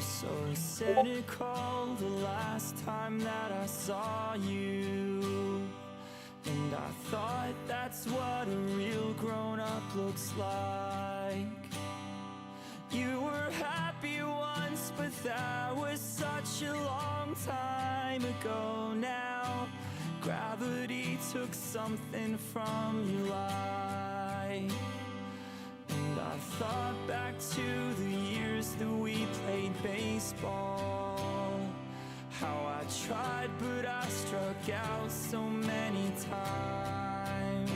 so cynical the last time that I saw you. And I thought that's what a real grown-up looks like. You were happy once, but that was such a long time ago now. Gravity took something from your life. And I thought back to the years that we played baseball. How I tried, but I struck out so many times.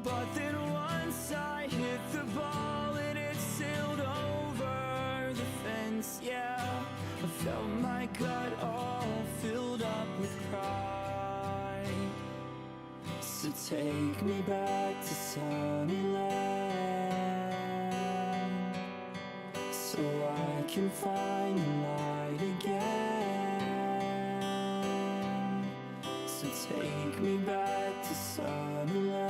But then once I hit the ball and it sailed over the fence, yeah, I felt my gut all filled up with pride. So take me back to Sunnyland, so I can find the light again. So take me back to Sunnyland,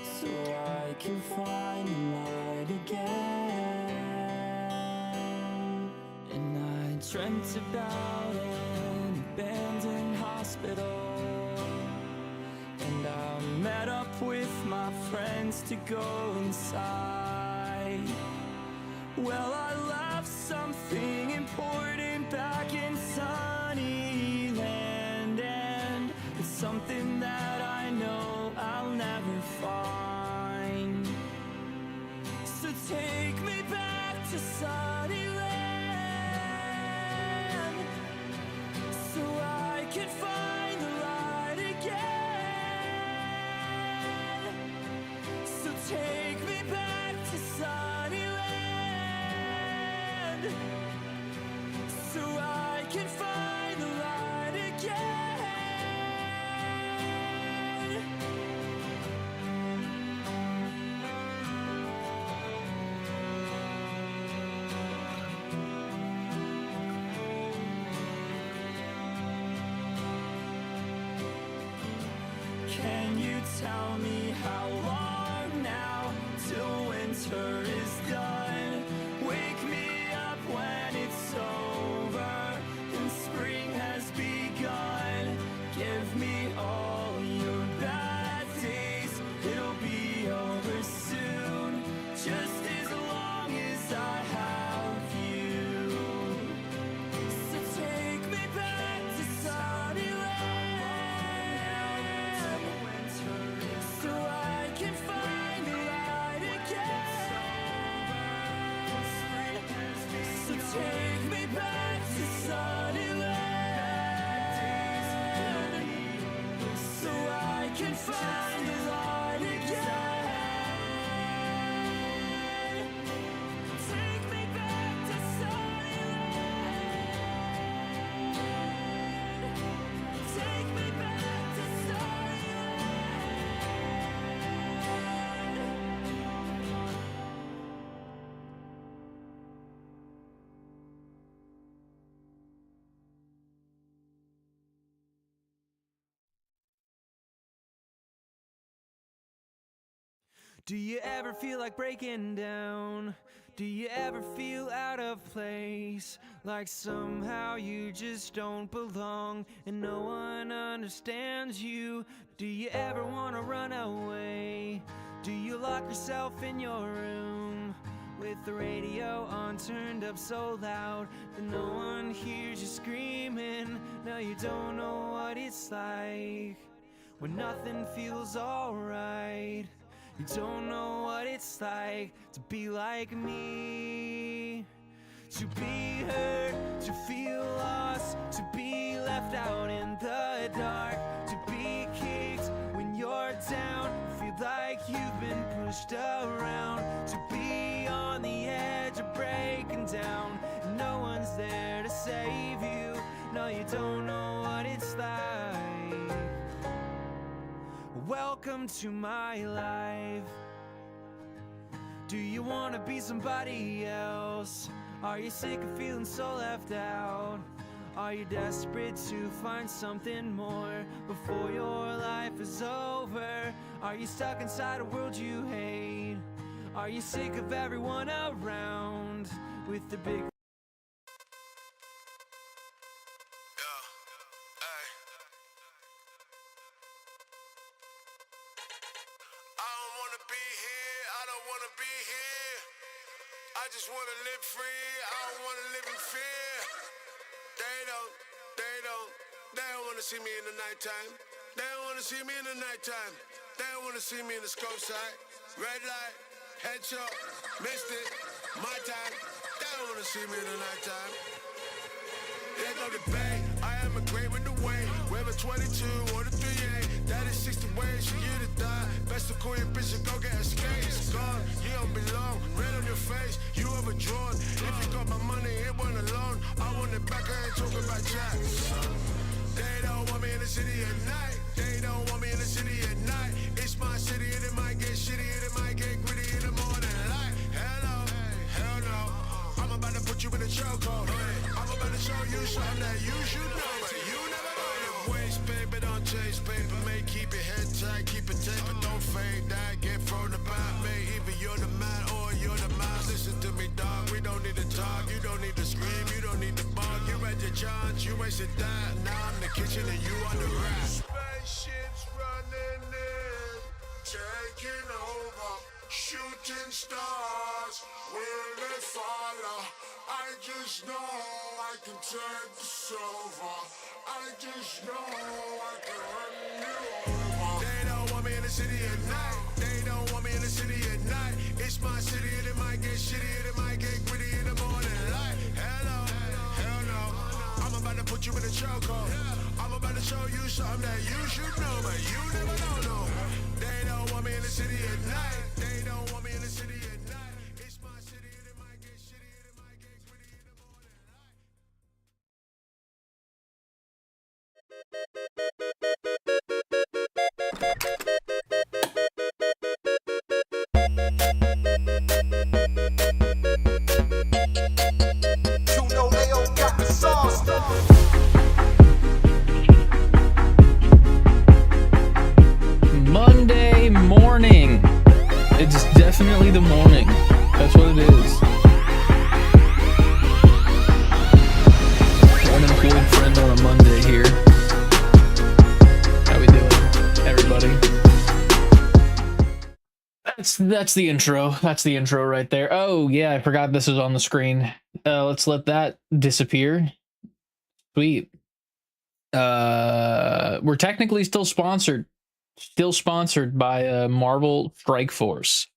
so I can find the light again. And I dreamt about an abandoned hospital, and I met up with my friends to go inside. Well, I left something important back in Sunnyland, and it's something that I know I'll never find. So take me back to Sunnyland, so I can find the light again. So take me back to Sunnyland, so I can find the light again. Can you tell me how long now till winter is done? Wake me up when it's over and spring has begun. Give me all your bad days, it'll be over soon, just as long as I have you. So take me back to Sunnyland, so I can find the light again. So take me back to Sunnyland, so I can find the light again. Take me back to Sunnyland, take me back to Do you ever feel like breaking down? Do you ever feel out of place? Like somehow you just don't belong and no one understands you? Do you ever want to run away? Do you lock yourself in your room with the radio on turned up so loud that no one hears you screaming? Now you don't know what it's like when nothing feels alright. You don't know what it's like to be like me, to be hurt, to feel lost, to be left out in the dark, to be kicked when you're down, feel like you've been pushed around, to be on the edge of breaking down, and no one's there to save you. No, you don't know what it's like. Welcome to my life. Do you want to be somebody else? Are you sick of feeling so left out? Are you desperate to find something more before your life is over? Are you stuck inside a world you hate? Are you sick of everyone around with the big I just wanna live free, I don't wanna live in fear. They don't wanna see me in the nighttime. They don't wanna see me in the nighttime. They don't wanna see me in the scope side. Red light, headshot, missed it, my time. They don't wanna see me in the nighttime. They go debate, I am a great with the weight. Whether 22 or the 38, that is 60 ways for you to die. Best to call your bitch and go get a skate. It's gone, you don't belong. Red on your face, you overdrawn. If you got my money, it went alone. I want it back, I ain't talking about jack. They don't want me in the city at night. They don't want me in the city at night. It's my city and it might get shitty and it might get gritty in the morning light. Hello, hell no. I'm about to put you in a chokehold. I'm about to show you something that you should know, but you never know. Waste paper, don't chase paper. May keep your head tight, keep it tight, but don't fade that. Get thrown about me. Either you're the man or you're the mouse. Listen to me, dog. We don't need to talk. You don't need to scream. You don't need to bark. You read your chance. You wasted that. Now I'm the kitchen and you on the rack. Spaceships running in, taking over, shooting stars. Will they follow? I just know I can take this over. I just know I can run you over. They don't want me in the city at night. They don't want me in the city at night. It's my city and it might get shitty and it might get gritty in the morning light. Hello, hell no. I'm about to put you in a chokehold. I'm about to show you something that you should know, but you never know, no. They don't want me in the city at night. They don't want me in the city at night. It's my city and it might get shitty and it might get gritty in the morning light. You know they all got the sauce. Monday morning. It's definitely the morning. That's what it is. Unemployed friend on a Monday here. How we doing, everybody? That's the intro. That's the intro right there. Oh yeah, I forgot this is on the screen. Let's let that disappear. Sweet. We're technically still sponsored by Marvel Strike Force.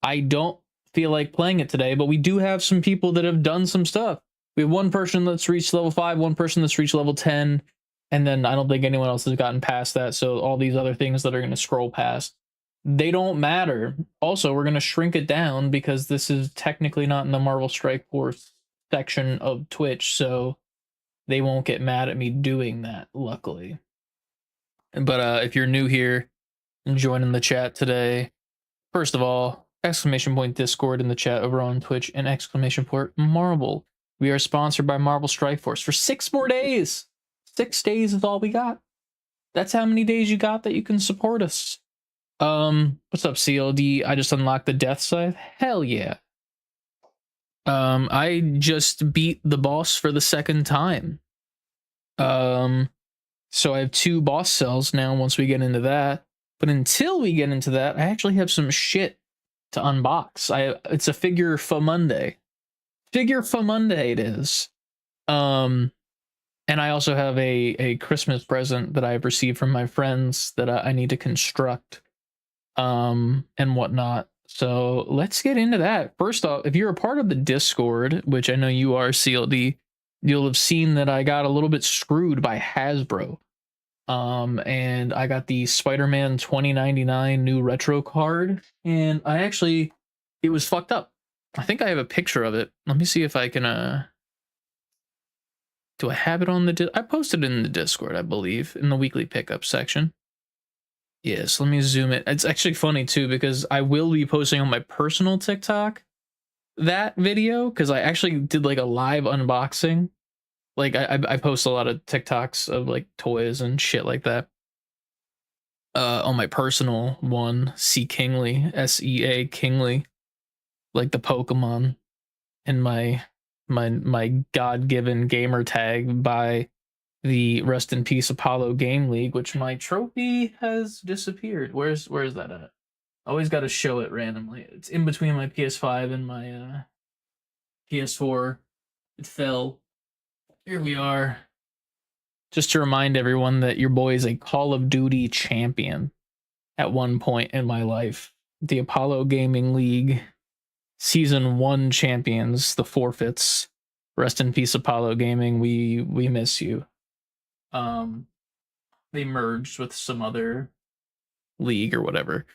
I don't feel like playing it today, but we do have some people that have done some stuff. We have one person that's reached level 5, one person that's reached level 10, and then I don't think anyone else has gotten past that, so all these other things that are going to scroll past, they don't matter. Also, we're going to shrink it down because this is technically not in the Marvel Strike Force section of Twitch, so they won't get mad at me doing that, luckily. But if you're new here and joining the chat today, first of all, exclamation point Discord in the chat over on Twitch and exclamation point Marvel. We are sponsored by Marvel Strike Force for 6 more days. 6 days is all we got. That's how many days you got that you can support us. What's up, CLD? I just unlocked the Death Scythe. Hell yeah. I just beat the boss for the 2nd time. So I have 2 boss cells now once we get into that. But until we get into that, I actually have some shit to unbox. It's a Figure for Monday. Figure for Monday it is. And I also have a Christmas present that I've received from my friends that I need to construct and whatnot. So let's get into that. First off, if you're a part of the Discord, which I know you are, CLD, you'll have seen that I got a little bit screwed by Hasbro. And I got the Spider-Man 2099 new retro card, and it was fucked up. I think I have a picture of it. Let me see if I can, do I have it on the I posted it in the Discord, I believe, in the weekly pickup section. Yes, let me zoom it. It's actually funny too, because I will be posting on my personal TikTok that video, because I actually did like a live unboxing. Like I post a lot of TikToks of like toys and shit like that. On my personal one, C Kingley, SEA Kingley. like the Pokemon in my God-given gamer tag by the Rest in Peace Apollo Game League, which my trophy has disappeared. Where's that at? I always got to show it randomly. It's in between my PS5 and my PS4. It fell. Here we are. Just to remind everyone that your boy is a Call of Duty champion at one point in my life. The Apollo Gaming League Season 1 champions, the forfeits. Rest in peace, Apollo Gaming. We miss you. They merged with some other league or whatever.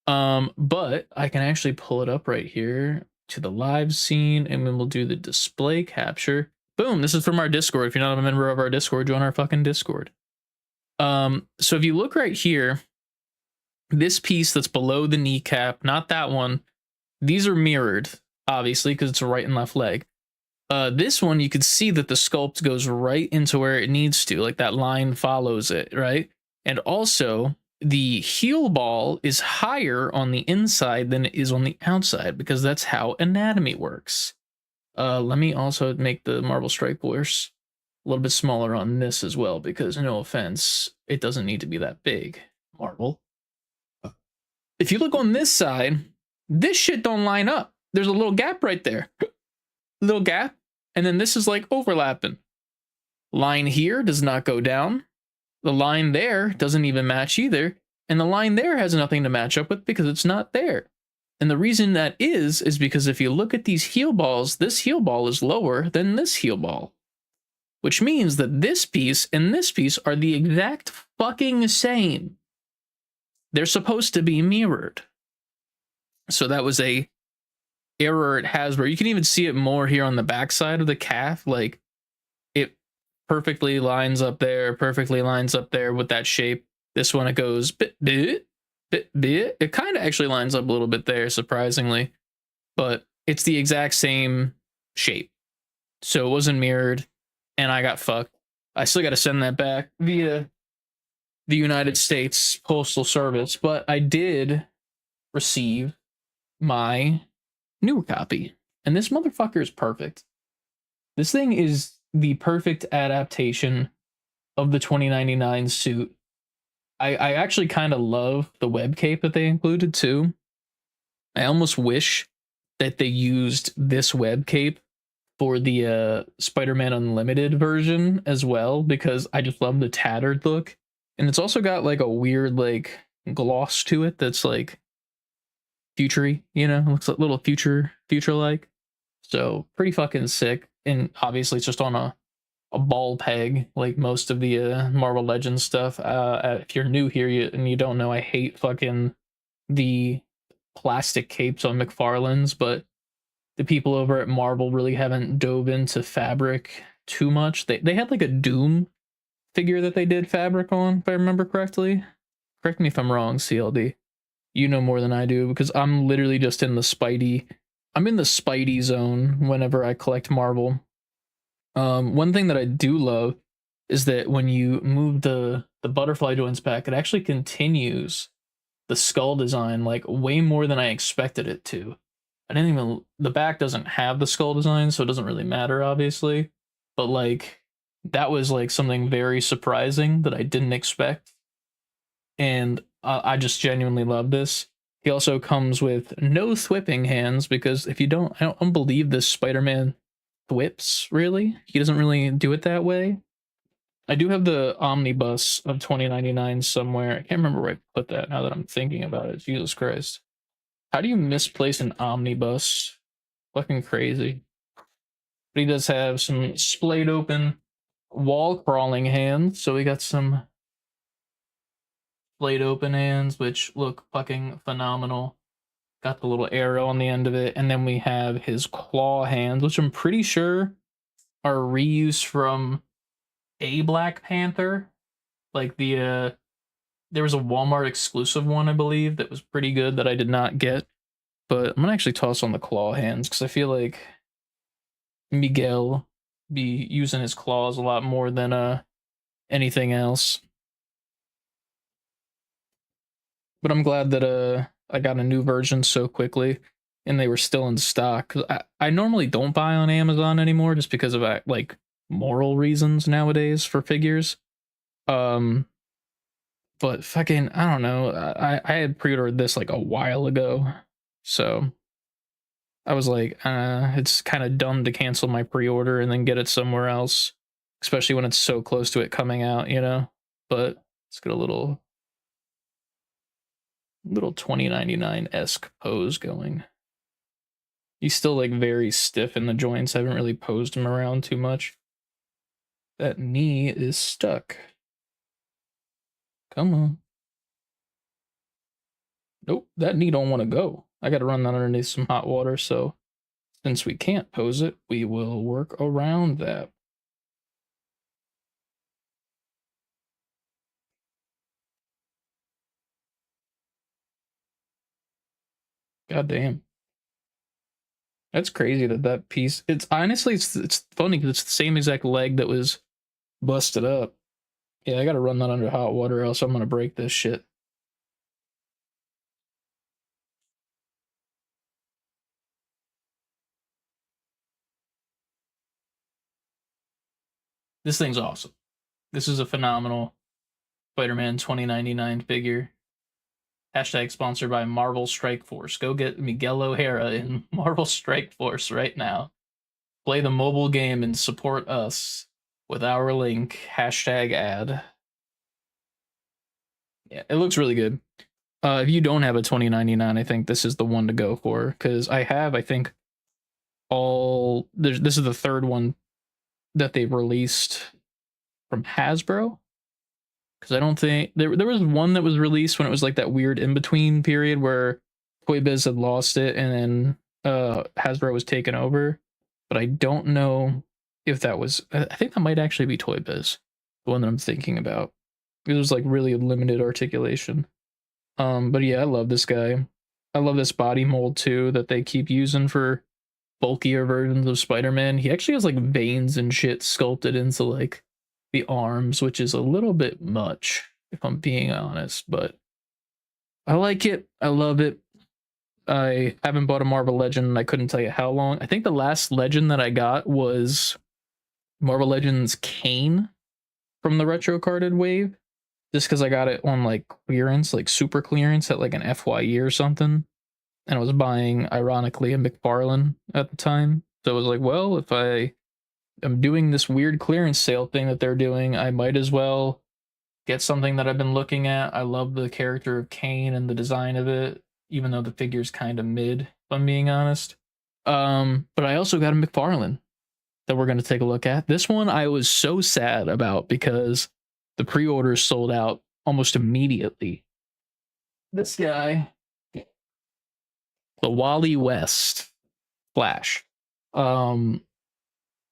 But I can actually pull it up right here to the live scene, and then we'll do the display capture. Boom, this is from our Discord. If you're not a member of our Discord, join our fucking Discord. So if you look right here, this piece that's below the kneecap, not that one, these are mirrored, obviously, because it's a right and left leg. This one, you could see that the sculpt goes right into where it needs to, like that line follows it, right? And also, the heel ball is higher on the inside than it is on the outside, because that's how anatomy works. Let me also make the Marvel Strike Force a little bit smaller on this as well, because no offense, it doesn't need to be that big, Marvel. If you look on this side, this shit don't line up. There's a little gap right there. Little gap. And then this is like overlapping. Line here does not go down. The line there doesn't even match either. And the line there has nothing to match up with because it's not there. And the reason that is because if you look at these heel balls, this heel ball is lower than this heel ball. Which means that this piece and this piece are the exact fucking same. They're supposed to be mirrored. So that was a error at Hasbro. You can even see it more here on the backside of the calf. Like, it perfectly lines up there, with that shape. This one, it goes bit. It kind of actually lines up a little bit there, surprisingly. But it's the exact same shape. So it wasn't mirrored, and I got fucked. I still got to send that back via the United States Postal Service, but I did receive my new copy, and this motherfucker is perfect. This thing is the perfect adaptation of the 2099 suit. I actually kind of love the web cape that they included too. I almost wish that they used this web cape for the Spider-Man Unlimited version as well, because I just love the tattered look. And it's also got like a weird like gloss to it that's like futury, you know, looks like a little future like. So pretty fucking sick. And obviously it's just on a ball peg, like most of the Marvel Legends stuff. If you're new here and you don't know, I hate fucking the plastic capes on McFarlane's, but the people over at Marvel really haven't dove into fabric too much. They had like a Doom figure that they did fabric on, if I remember correctly. Correct me if I'm wrong, CLD. You know more than I do, because I'm literally just in the Spidey. I'm in the Spidey zone whenever I collect Marvel. One thing that I do love is that when you move the butterfly joints back, it actually continues the skull design like way more than I expected it to. The back doesn't have the skull design, so it doesn't really matter, obviously. But like, that was like something very surprising that I didn't expect. And I just genuinely love this. He also comes with no thwipping hands, because if you don't, I don't believe this Spider-Man thwips, really. He doesn't really do it that way. I do have the omnibus of 2099 somewhere. I can't remember where I put that now that I'm thinking about it. Jesus Christ. How do you misplace an omnibus? Fucking crazy. But he does have some splayed open wall crawling hands. So we got some splayed open hands, which look fucking phenomenal. Got the little arrow on the end of it. And then we have his claw hands, which I'm pretty sure are reused from a Black Panther. Like there was a Walmart exclusive one, I believe, that was pretty good that I did not get. But I'm gonna actually toss on the claw hands, because I feel like Miguel be using his claws a lot more than anything else. But I'm glad that I got a new version so quickly. and they were still in stock. 'Cause I normally don't buy on Amazon anymore just because of like moral reasons nowadays for figures. But fucking, I don't know. I had pre-ordered this like a while ago, so I was like, it's kind of dumb to cancel my pre-order and then get it somewhere else, especially when it's so close to it coming out, you know. But let's get a little 2099-esque pose going. He's still like very stiff in the joints. I haven't really posed him around too much. That knee is stuck. Come on. Nope, that knee don't want to go. I got to run that underneath some hot water, so since we can't pose it, we will work around that. God damn. That's crazy that piece, it's honestly, it's funny because it's the same exact leg that was busted up. Yeah, I got to run that under hot water, else I'm going to break this shit. This thing's awesome. This is a phenomenal Spider-Man 2099 figure. Hashtag sponsored by Marvel Strike Force. Go get Miguel O'Hara in Marvel Strike Force right now. Play the mobile game and support us with our link. Hashtag ad. Yeah, it looks really good. If you don't have a 2099, I think this is the one to go for, because I think this is the third one that they've released from Hasbro, because I don't think there was one that was released when it was like that weird in-between period where Toy Biz had lost it and then Hasbro was taken over, but I don't know if that was, I think that might actually be Toy Biz, the one that I'm thinking about. It was like really limited articulation. But yeah, I love this guy. I love this body mold too that they keep using for bulkier versions of Spider-Man. He actually has like veins and shit sculpted into like the arms, which is a little bit much if I'm being honest, but I like it. I love it. I haven't bought a Marvel Legend and I couldn't tell you how long. I think the last Legend that I got was Marvel Legends Kane from the retro carded wave, just because I got it on like clearance, like super clearance at like an FYE or something. And I was buying, ironically, a McFarlane at the time. So I was like, well, if I am doing this weird clearance sale thing that they're doing, I might as well get something that I've been looking at. I love the character of Kane and the design of it, even though the figure's kind of mid, if I'm being honest. But I also got a McFarlane that we're going to take a look at. This one I was so sad about because the pre-orders sold out almost immediately. This guy, the Wally West Flash. I'm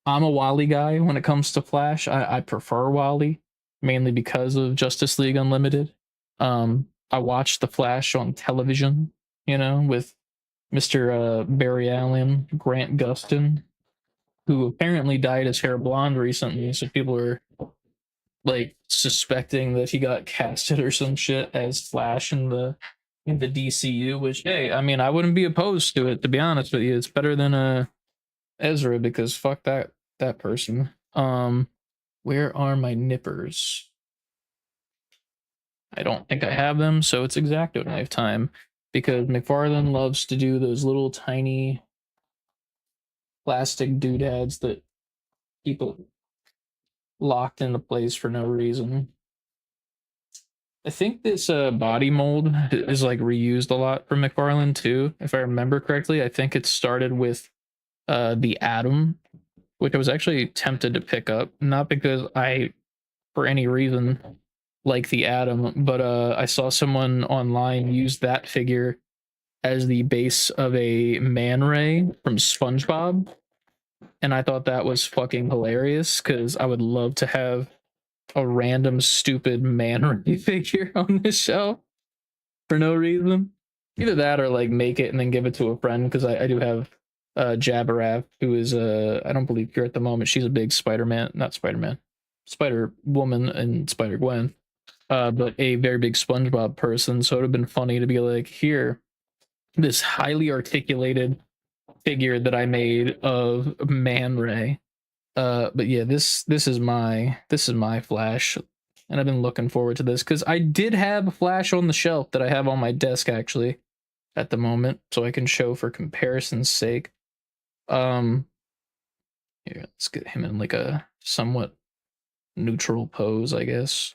a Wally guy when it comes to Flash. I prefer Wally, mainly because of Justice League Unlimited. I watched the Flash on television, you know, with Mr. Barry Allen, Grant Gustin, who apparently dyed his hair blonde recently, so people are like suspecting that he got casted or some shit as Flash in the DCU, which, hey, I mean, I wouldn't be opposed to it, to be honest with you. It's better than Ezra, because fuck that person. Where are my nippers? I don't think I have them, so it's X-Acto Knife time, because McFarlane loves to do those little tiny plastic doodads that keep it locked into place for no reason. I think this body mold is like reused a lot from McFarlane too, if I remember correctly. I think it started with the Atom, which I was actually tempted to pick up, not because I, for any reason, like the Atom, but I saw someone online use that figure as the base of a Man Ray from SpongeBob, and I thought that was fucking hilarious, because I would love to have a random stupid Man Ray figure on this shelf for no reason. Either that or like make it and then give it to a friend, because I do have Jabberaf, who is I don't believe here at the moment. She's a big Spider-Woman and Spider-Gwen, but a very big SpongeBob person, so it would have been funny to be like, here, this highly articulated figure that I made of Man Ray. But yeah, this is my Flash, and I've been looking forward to this because I did have a Flash on the shelf that I have on my desk actually at the moment, so I can show for comparison's sake. Here, let's get him in like a somewhat neutral pose, I guess.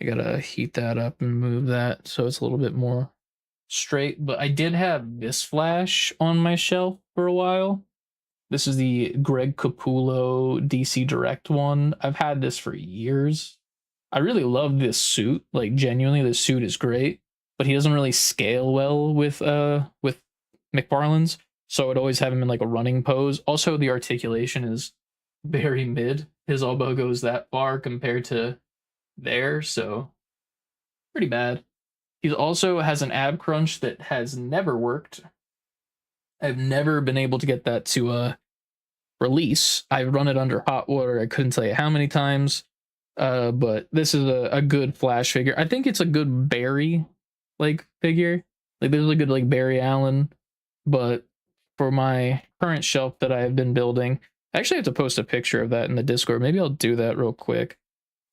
I gotta heat that up and move that so it's a little bit more straight. But I did have this Flash on my shelf for a while. This is the Greg Capullo DC Direct one. I've had this for years. I really love this suit. Like, genuinely, this suit is great, but he doesn't really scale well with McFarlane's, so I'd always have him in like a running pose. Also, the articulation is very mid. His elbow goes that far compared to there, so pretty bad. He also has an ab crunch that has never worked. I've never been able to get that to release. I've run it under hot water. I couldn't tell you how many times. But this is a good Flash figure. I think it's a good Barry like figure. Like, this is a good like Barry Allen. But for my current shelf that I have been building, I actually have to post a picture of that in the Discord. Maybe I'll do that real quick.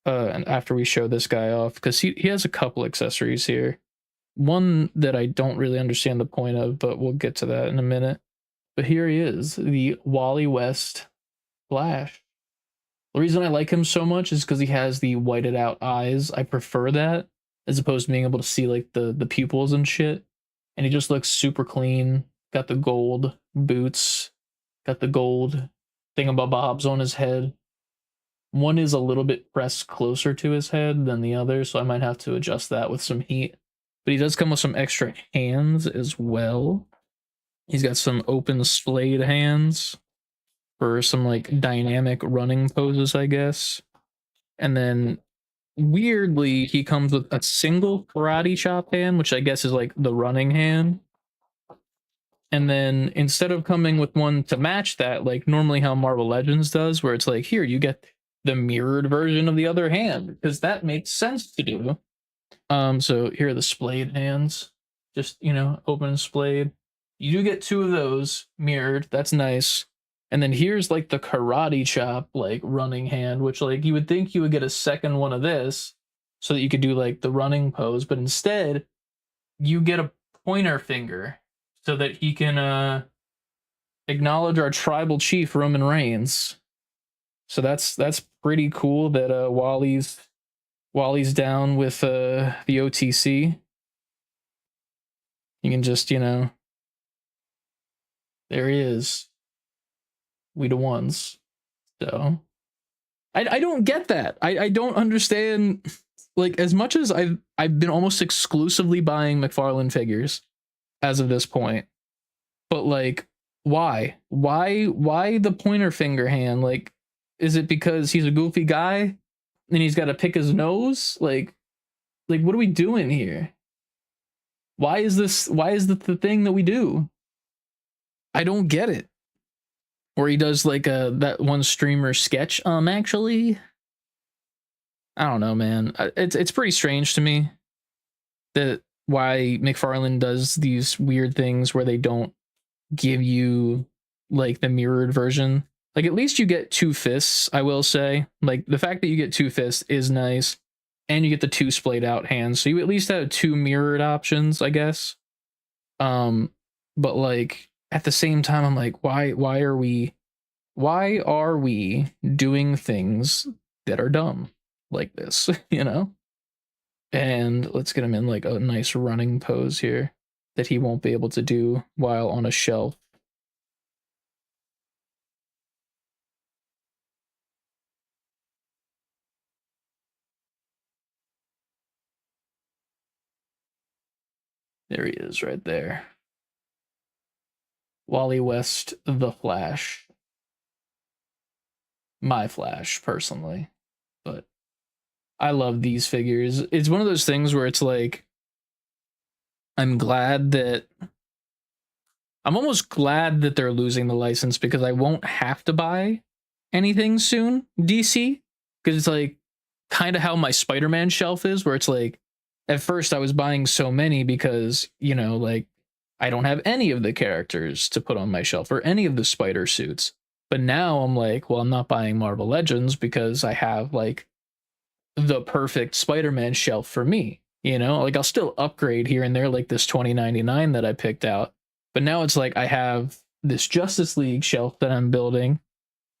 And after we show this guy off, because he has a couple accessories here. One that I don't really understand the point of, but we'll get to that in a minute. But here he is, the Wally West Flash. The reason I like him so much is because he has the whited out eyes. I prefer that as opposed to being able to see like the pupils and shit. And he just looks super clean. Got the gold boots, got the gold thingamabobs on his head. One is a little bit pressed closer to his head than the other, so I might have to adjust that with some heat. But he does come with some extra hands as well. He's got some open splayed hands for some like dynamic running poses, I guess. And then weirdly, he comes with a single karate chop hand, which I guess is like the running hand. And then instead of coming with one to match that, like normally how Marvel Legends does, where it's like, here, you get the mirrored version of the other hand, because that makes sense to do. So here are the splayed hands, just, you know, open and splayed. You do get two of those mirrored. That's nice. And then here's like the karate chop, like running hand, which like you would think you would get a second one of this so that you could do like the running pose, but instead you get a pointer finger so that he can acknowledge our tribal chief Roman Reigns. So that's pretty cool that Wally's down with the OTC. You can just, you know, there he is. We the ones. So I don't get that. I don't understand. Like, as much as I've been almost exclusively buying McFarlane figures as of this point, but like, why the pointer finger hand? Like, is it because he's a goofy guy and he's got to pick his nose? Like what are we doing here? Why is this the thing that we do? I don't get it. Or he does like that one streamer sketch. Actually, I don't know, man. It's pretty strange to me that why McFarlane does these weird things where they don't give you like the mirrored version. Like, at least you get two fists, I will say. Like, the fact that you get two fists is nice, and you get the two splayed out hands, so you at least have two mirrored options, I guess. But like, at the same time, I'm like, why are we doing things that are dumb like this, you know? And let's get him in like a nice running pose here that he won't be able to do while on a shelf. There he is right there. Wally West, the Flash. My Flash, personally. But I love these figures. It's one of those things where it's like, I'm almost glad that they're losing the license, because I won't have to buy anything soon, DC. Because it's like kind of how my Spider-Man shelf is, where it's like, at first I was buying so many because, you know, like I don't have any of the characters to put on my shelf or any of the spider suits. But now I'm like, well, I'm not buying Marvel Legends because I have like the perfect Spider-Man shelf for me. You know, like I'll still upgrade here and there, like this 2099 that I picked out. But now it's like I have this Justice League shelf that I'm building,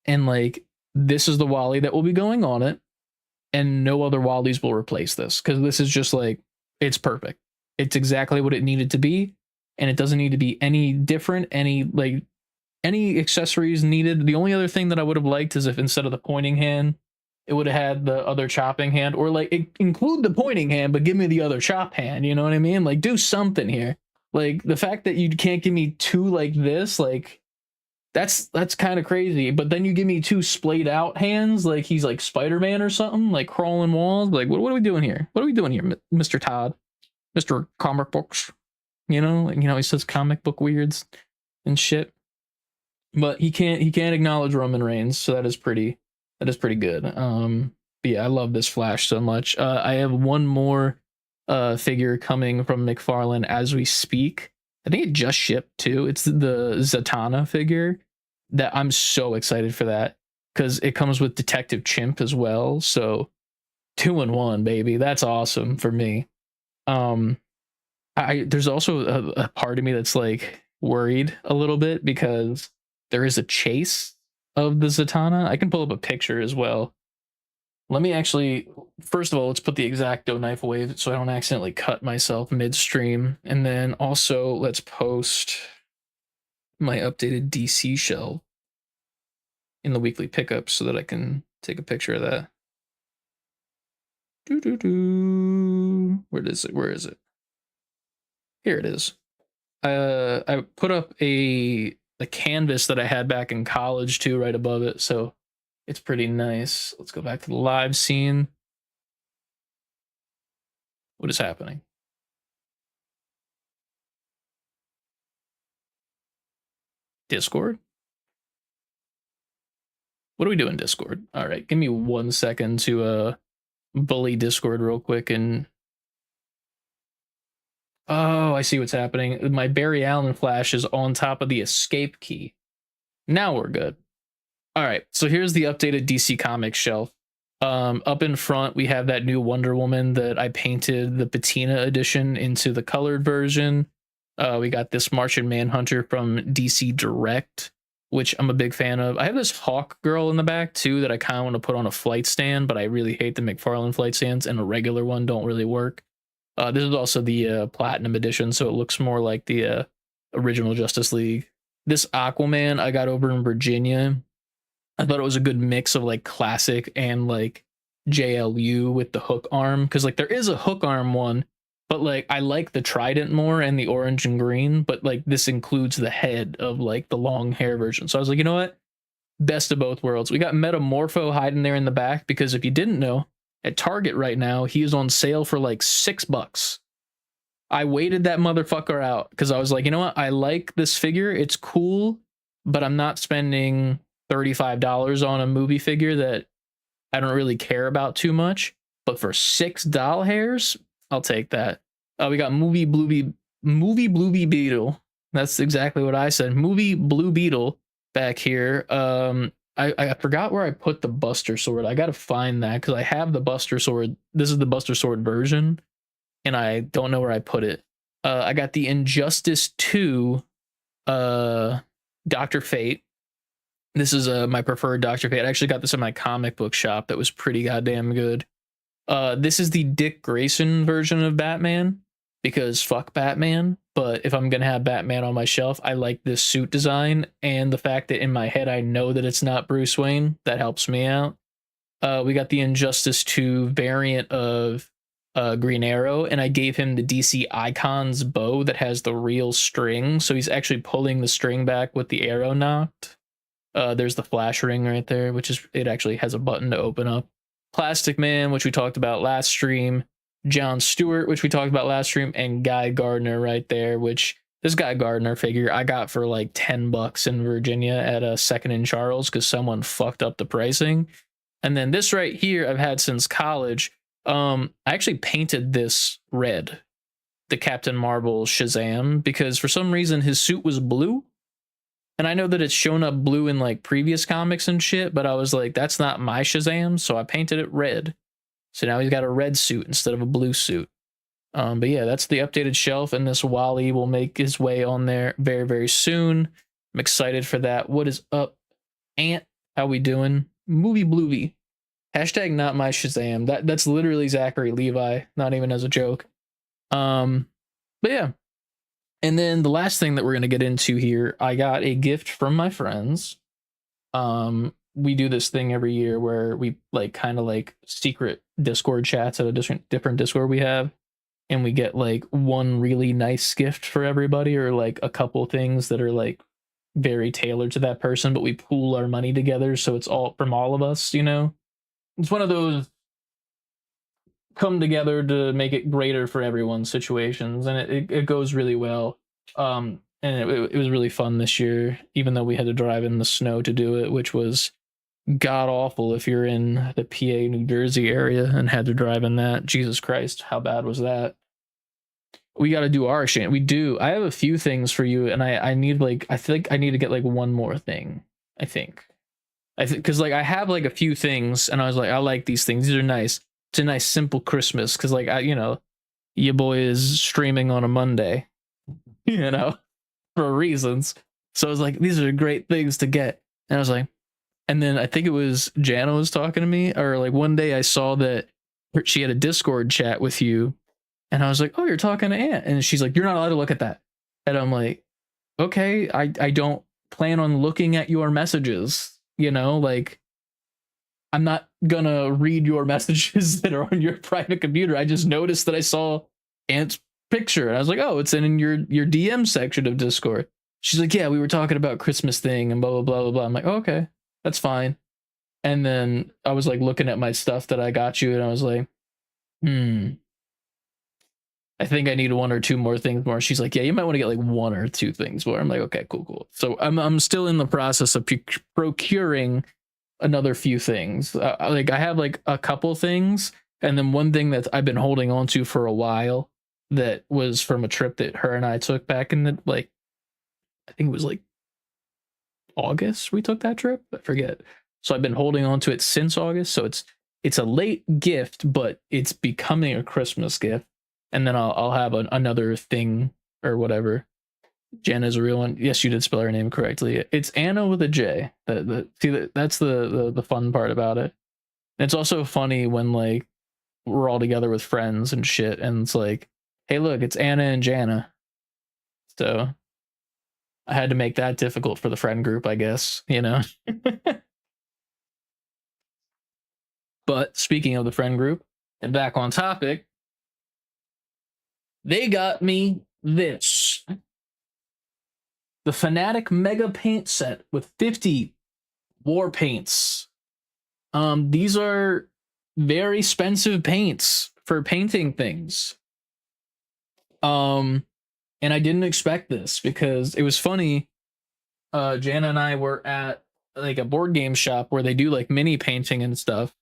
and like this is the Wally that will be going on it, and no other Wallies will replace this because this is just like, it's perfect. It's exactly what it needed to be, and it doesn't need to be any different, any accessories needed. The only other thing that I would have liked is if instead of the pointing hand, it would have had the other chopping hand, or like include the pointing hand, but give me the other chop hand. You know what I mean? Like do something here. Like the fact that you can't give me two like this, like that's kind of crazy. But then you give me two splayed out hands, like he's like Spider-Man or something, like crawling walls. Like what are we doing here? What are we doing here, Mr. Todd, Mr. Comic Books? You know, he says comic book weirds and shit. But he can't acknowledge Roman Reigns, so that is pretty good. But yeah, I love this Flash so much. I have one more figure coming from McFarlane as we speak. I think it just shipped too. It's the Zatanna figure that I'm so excited for that because it comes with Detective Chimp as well. So 2-in-1, baby. That's awesome for me. There's also a part of me that's like worried a little bit because there is a chase of the Zatanna. I can pull up a picture as well. Let me actually, first of all, let's put the X-Acto knife away so I don't accidentally cut myself midstream. And then also let's post my updated DC shelf in the weekly pickup so that I can take a picture of that. Where is it? Here it is. I put up a canvas that I had back in college too, right above it. So it's pretty nice. Let's go back to the live scene. What is happening? Discord? What are we doing, Discord? All right, give me 1 second to bully Discord real quick and... Oh, I see what's happening. My Barry Allen flash is on top of the escape key. Now we're good. All right, so here's the updated DC Comics shelf. Up in front, we have that new Wonder Woman that I painted the patina edition into the colored version. We got this Martian Manhunter from DC Direct, which I'm a big fan of. I have this Hawk Girl in the back too that I kind of want to put on a flight stand, but I really hate the McFarlane flight stands, and a regular one don't really work. This is also the Platinum edition, so it looks more like the original Justice League. This Aquaman I got over in Virginia. I thought it was a good mix of like classic and like JLU with the hook arm, because like there is a hook arm one, but like I like the trident more and the orange and green, but like this includes the head of like the long hair version. So I was like, you know what? Best of both worlds. We got Metamorpho hiding there in the back, because if you didn't know, at Target right now, he is on sale for like $6. I waited that motherfucker out because I was like, you know what? I like this figure. It's cool, but I'm not spending $35 on a movie figure that I don't really care about too much. But for $6 hairs, I'll take that. We got movie Blue Beetle. That's exactly what I said. Movie Blue Beetle back here. I forgot where I put the Buster Sword. I gotta find that because I have the Buster Sword. This is the Buster Sword version, and I don't know where I put it. I got the Injustice 2 Dr. Fate. This is my preferred Dr. Fate. I actually got this in my comic book shop that was pretty goddamn good. This is the Dick Grayson version of Batman, because fuck Batman. But if I'm going to have Batman on my shelf, I like this suit design, and the fact that in my head I know that it's not Bruce Wayne. That helps me out. We got the Injustice 2 variant of Green Arrow, and I gave him the DC Icons bow that has the real string, so he's actually pulling the string back with the arrow knocked. There's the flash ring right there, which is, it actually has a button to open up. Plastic Man, which we talked about last stream. John Stewart, which we talked about last stream, and Guy Gardner right there, which this Guy Gardner figure I got for like $10 in Virginia at a Second and Charles because someone fucked up the pricing. And then this right here I've had since college. I actually painted this red, the Captain Marvel Shazam, because for some reason his suit was blue. And I know that it's shown up blue in like previous comics and shit, but I was like, that's not my Shazam, so I painted it red. So now he's got a red suit instead of a blue suit. But yeah, that's the updated shelf, and this Wally will make his way on there very, very soon. I'm excited for that. What is up, Ant? How we doing? Movie Bluey. Hashtag not my Shazam. That's literally Zachary Levi, not even as a joke. But yeah. And then the last thing that we're gonna get into here, I got a gift from my friends. We do this thing every year where we like kind of like secret Discord chats at a different Discord we have, and we get like one really nice gift for everybody, or like a couple things that are like very tailored to that person, but we pool our money together so it's all from all of us, you know. It's one of those come together to make it greater for everyone situations, and it goes really well. And it was really fun this year, even though we had to drive in the snow to do it, which was god awful if you're in the PA, New Jersey area and had to drive in that. Jesus Christ, how bad was that? We got to do our shit. We do. I have a few things for you, and I need like, I think I need to get like one more thing. I think because like I have like a few things, and I was like, I like these things. These are nice. It's a nice simple Christmas, because like you know, your boy is streaming on a Monday, you know, for reasons. So I was like, these are great things to get, and I was like, and then I think it was Jana was talking to me, or like one day I saw that she had a Discord chat with you, and I was like, oh, you're talking to Ant, and she's like, you're not allowed to look at that, and I'm like, okay, I don't plan on looking at your messages, you know, like I'm not gonna read your messages that are on your private computer. I just noticed that I saw Ant's picture, and I was like, oh, it's in your DM section of Discord. She's like, yeah, we were talking about Christmas thing and blah blah blah blah blah. I'm like, oh, okay, that's fine. And then I was like looking at my stuff that I got you, and I was like, I think I need one or two more things more. She's like, yeah, you might want to get like one or two things more. I'm like, okay, cool. So I'm still in the process of procuring another few things. Like I have like a couple things, and then one thing that I've been holding on to for a while that was from a trip that her and I took back in the like, I think it was like August we took that trip. I forget. So I've been holding on to it since August. So it's a late gift, but it's becoming a Christmas gift. And then I'll have another thing or whatever. Jana's a real one. Yes, you did spell her name correctly. It's Anna with a J. That's the fun part about it. And it's also funny when like we're all together with friends and shit, and it's like, hey, look, it's Anna and Jana. So I had to make that difficult for the friend group, I guess, you know. But speaking of the friend group, and back on topic, they got me this. The Fnatic Mega Paint Set with 50 war paints. These are very expensive paints for painting things. And I didn't expect this, because it was funny. Jana and I were at like a board game shop where they do like mini painting and stuff.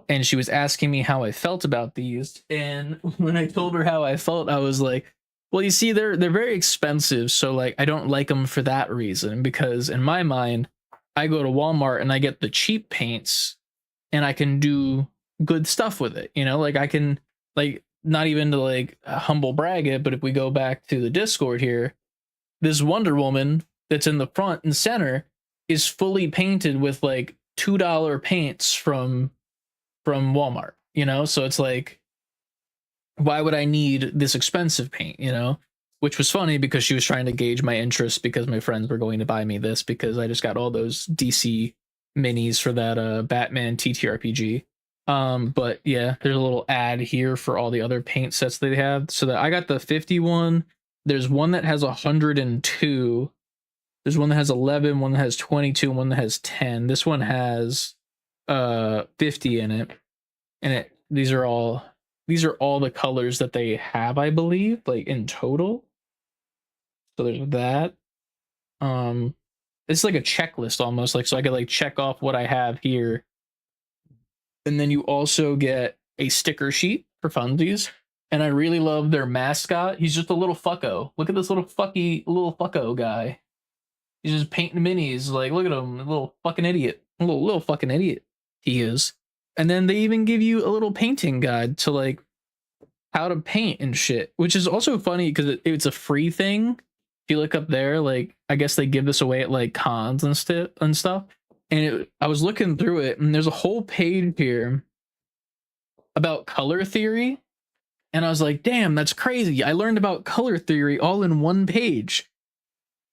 And she was asking me how I felt about these. And when I told her how I felt, I was like, well, you see, they're very expensive. So like, I don't like them for that reason, because in my mind, I go to Walmart and I get the cheap paints and I can do good stuff with it. You know, like I can like, not even to like humble brag it, but if we go back to the Discord here, this Wonder Woman that's in the front and center is fully painted with like $2 paints from Walmart, you know? So it's like, why would I need this expensive paint, you know? Which was funny because she was trying to gauge my interest, because my friends were going to buy me this because I just got all those DC minis for that Batman TTRPG. But yeah, there's a little ad here for all the other paint sets they have. So that I got the 51. There's one that has 102. There's one that has 11, one that has 22, one that has 10. This one has 50 in it, and these are all the colors that they have, I believe, like in total. So there's that. It's like a checklist almost, like, so I could like check off what I have here. And then you also get a sticker sheet for funsies. And I really love their mascot. He's just a little fucko. Look at this little fucko guy. He's just painting minis. Like, look at him, a little fucking idiot. A little fucking idiot he is. And then they even give you a little painting guide to like how to paint and shit, which is also funny because it's a free thing. If you look up there, like I guess they give this away at like cons and stuff. And I was looking through it, and there's a whole page here about color theory. And I was like, damn, that's crazy. I learned about color theory all in one page.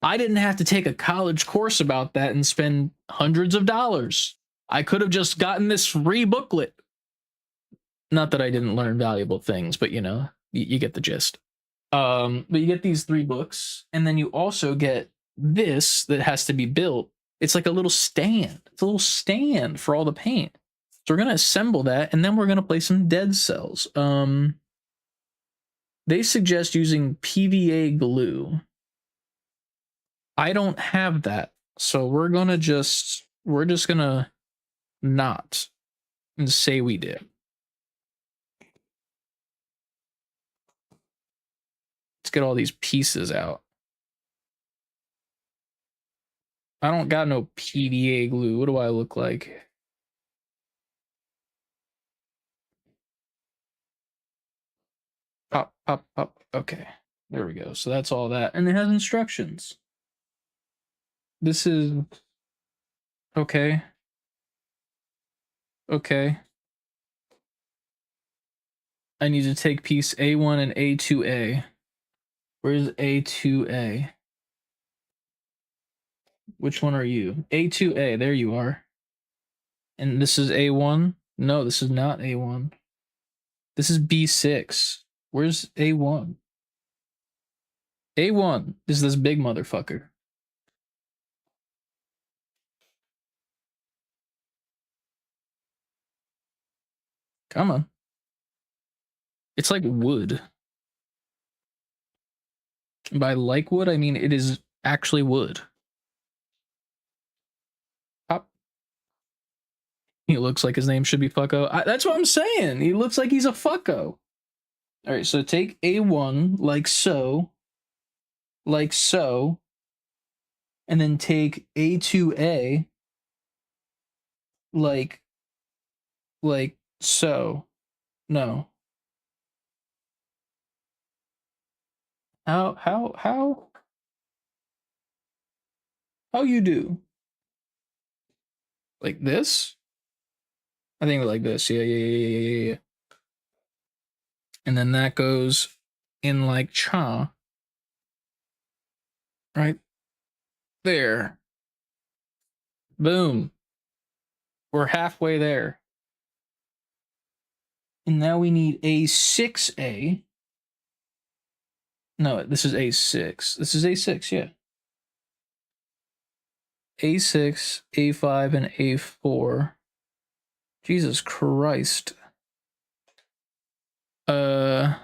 I didn't have to take a college course about that and spend hundreds of dollars. I could have just gotten this free booklet. Not that I didn't learn valuable things, but you know, you get the gist. But you get these 3 books, and then you also get this that has to be built. It's like a little stand. It's a little stand for all the paint. So we're gonna assemble that, and then we're gonna place some dead cells. They suggest using PVA glue. I don't have that, so we're just gonna not and say we did. Let's get all these pieces out. I don't got no PVA glue. What do I look like? Pop, pop, pop. Okay, there we go. So that's all that. And it has instructions. This is... Okay. Okay. I need to take piece A1 and A2A. Where's A2A? Which one are you? A2A, there you are. And this is A1? No, this is not A1. This is B6. Where's A1? A1 is this big motherfucker. Come on. It's like wood. And by like wood, I mean it is actually wood. Pop. He looks like his name should be Fucko. That's what I'm saying. He looks like he's a fucko. All right, so take A1 like so. Like so. And then take A2A like so. No. How you do? Like this? I think like this. Yeah. And then that goes in like cha. Right there. Boom. We're halfway there. And now we need A6A. No, this is A6. This is A6, yeah. A6, A5, and A4. Jesus Christ. What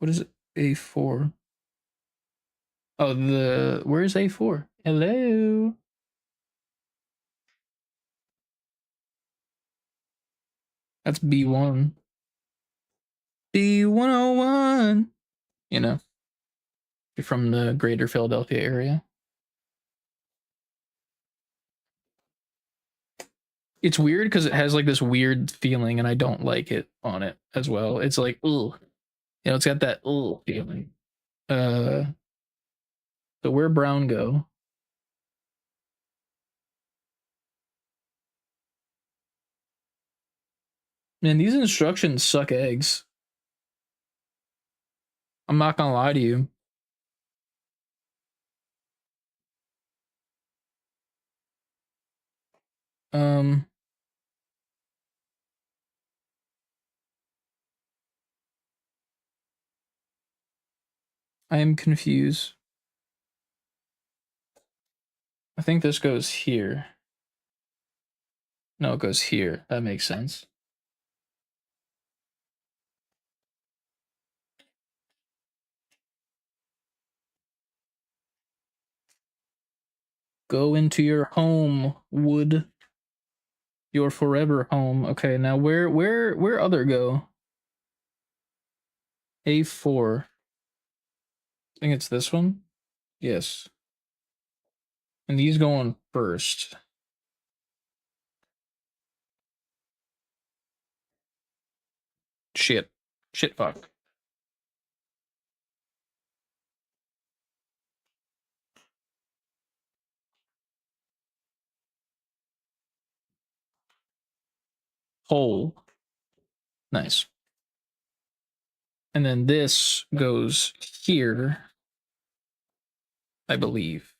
is it? A4. Oh, where's A4? Hello? That's B1. B101. You know, you're from the greater Philadelphia area. It's weird because it has like this weird feeling, and I don't like it on it as well. It's like, ugh. You know, it's got that ugh feeling. So where brown go? Man, these instructions suck eggs. I'm not gonna lie to you. I am confused. I think this goes here. No, it goes here. That makes sense. Go into your home, wood. Your forever home. Okay, now where other go? A4. I think it's this one. Yes. And these go on first. Shit. Shit fuck. Hole. Nice. And then this goes here, I believe.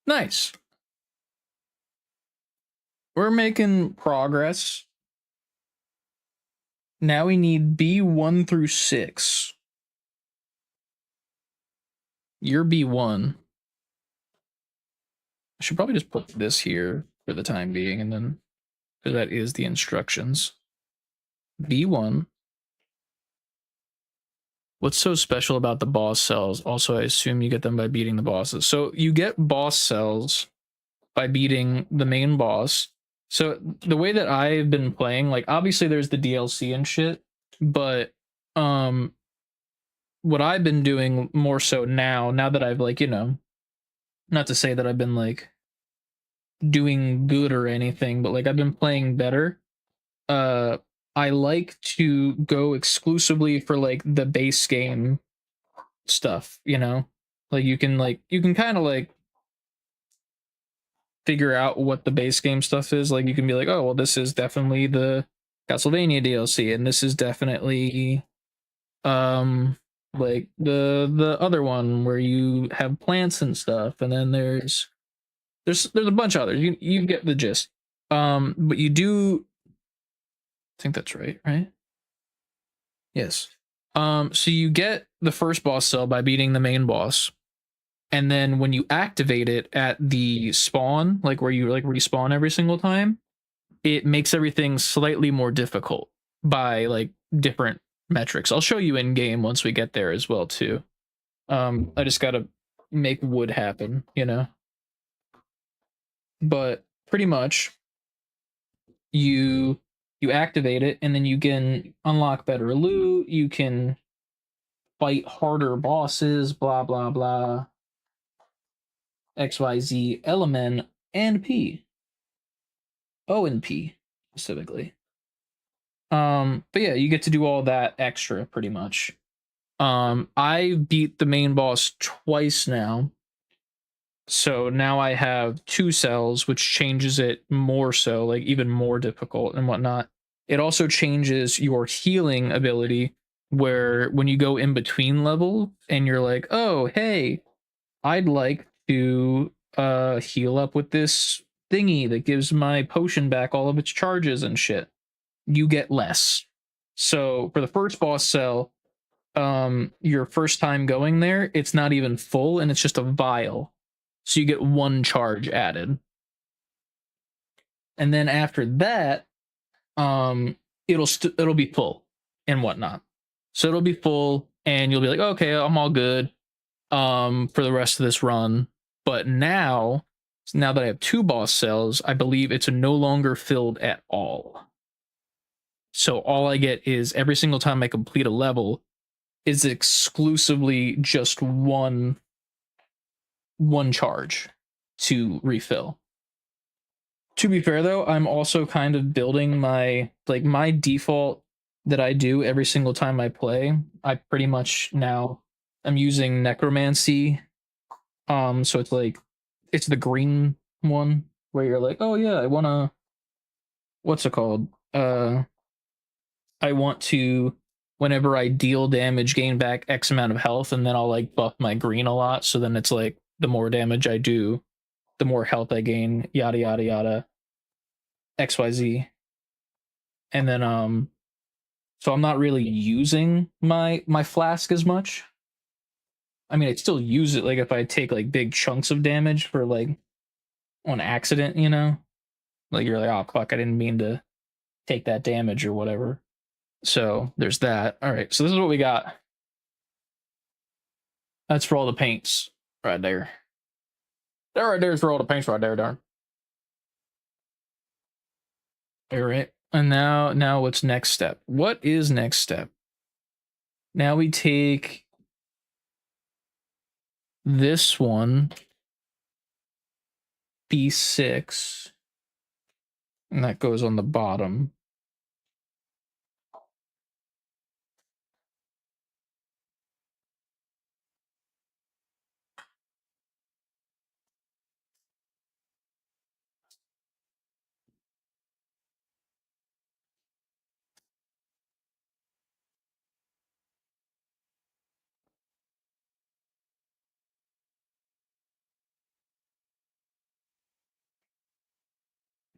Nice. We're making progress. Now we need B1 through 6. You're B1. I should probably just put this here for the time being, and then, because that is the instructions. B1. What's so special about the boss cells? Also, I assume you get them by beating the bosses. So you get boss cells by beating the main boss. So the way that I've been playing, like, obviously there's the DLC and shit, but what I've been doing more so now that I've, like, you know, not to say that I've been like doing good or anything, but like I've been playing better. I like to go exclusively for like the base game stuff, you know? Like you can kind of like figure out what the base game stuff is. Like you can be like, oh well, this is definitely the Castlevania DLC, and this is definitely like the other one where you have plants and stuff, and then there's a bunch of others. You get the gist. But you do, I think that's right? Yes. So you get the first boss cell by beating the main boss. And then when you activate it at the spawn, like where you like respawn every single time, it makes everything slightly more difficult by like different metrics. I'll show you in game once we get there as well too. I just gotta make wood happen, you know. But pretty much you activate it, and then you can unlock better loot, you can fight harder bosses, blah blah blah. XYZ, L, and P. O and P specifically. But yeah, you get to do all that extra pretty much. I beat the main boss twice now. So now I have 2 cells, which changes it more so, like even more difficult and whatnot. It also changes your healing ability, where when you go in between level and you're like, oh, hey, I'd like to heal up with this thingy that gives my potion back all of its charges and shit, you get less. So for the first boss cell, your first time going there, it's not even full and it's just a vial. So you get 1 charge added. And then after that, it'll be full and whatnot. So it'll be full and you'll be like, okay, I'm all good for the rest of this run. But now that I have 2 boss cells, I believe it's no longer filled at all. So all I get is every single time I complete a level is exclusively just one charge to refill. To be fair though, I'm also kind of building my default that I do every single time I play. I pretty much now I'm using necromancy. So it's the green one where you're like, oh yeah, I wanna, what's it called? I want to, whenever I deal damage, gain back X amount of health, and then I'll like buff my green a lot. So then it's like the more damage I do, the more health I gain, yada yada yada, XYZ. And then so I'm not really using my flask as much. I mean, I'd still use it like if I take like big chunks of damage for like on accident, you know? Like you're like, oh fuck, I didn't mean to take that damage or whatever. So there's that. All right, so this is what we got. That's for all the paints right there. That right there is for all the paints right there, darn. All right. And now what's next step? What is next step? Now we take this one, B6, and that goes on the bottom.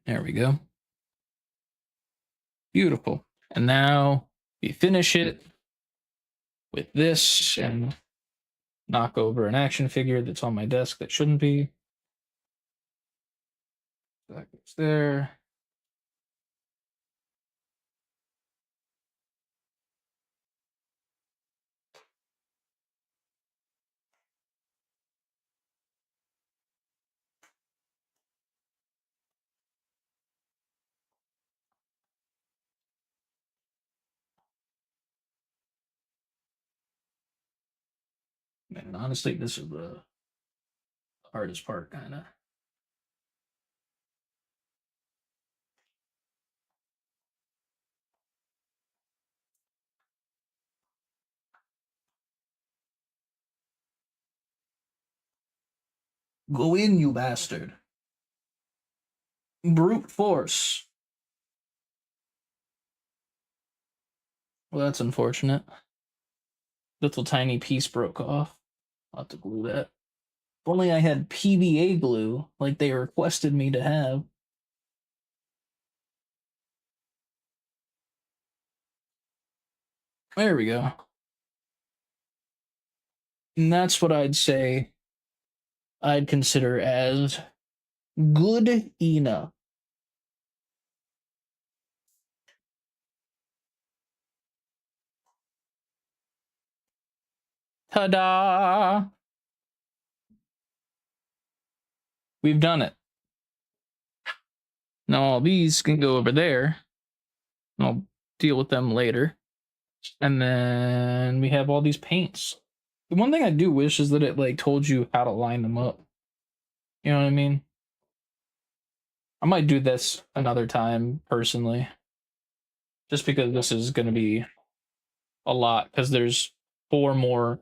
There we go. Beautiful. And now we finish it with this and knock over an action figure that's on my desk that shouldn't be. That goes there. And honestly, this is the hardest part, kind of. Go in, you bastard. Brute force. Well, that's unfortunate. Little tiny piece broke off. I'll have to glue that. If only I had PVA glue like they requested me to have. There we go. And that's what I'd say I'd consider as good enough. Ta-da! We've done it. Now all these can go over there. I'll deal with them later. And then we have all these paints. The one thing I do wish is that it like told you how to line them up. You know what I mean? I might do this another time personally. Just because this is going to be a lot, because there's 4 more.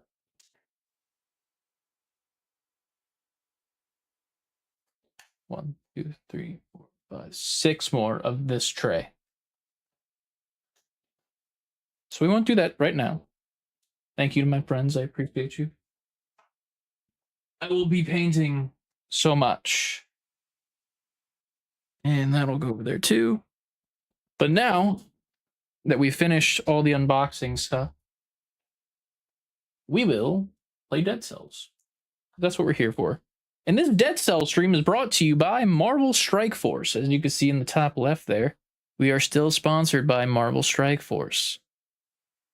One, 2, 3, 4, 5, 6 more of this tray. So we won't do that right now. Thank you to my friends. I appreciate you. I will be painting so much. And that'll go over there too. But now that we've finished all the unboxing stuff, we will play Dead Cells. That's what we're here for. And this Dead Cells stream is brought to you by Marvel Strike Force. As you can see in the top left there, we are still sponsored by Marvel Strike Force.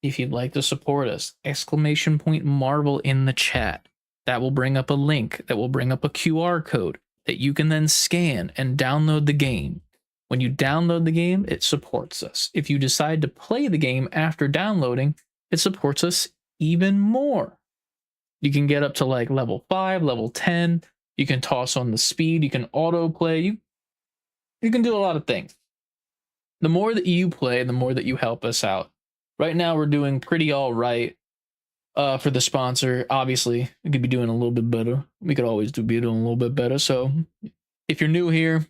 If you'd like to support us, exclamation point Marvel in the chat. That will bring up a link, that will bring up a QR code that you can then scan and download the game. When you download the game, it supports us. If you decide to play the game after downloading, it supports us even more. You can get up to like level 5, level 10. You can toss on the speed. You can autoplay. You can do a lot of things. The more that you play, the more that you help us out. Right now, we're doing pretty all right for the sponsor. Obviously, we could be doing a little bit better. We could always be doing a little bit better. So if you're new here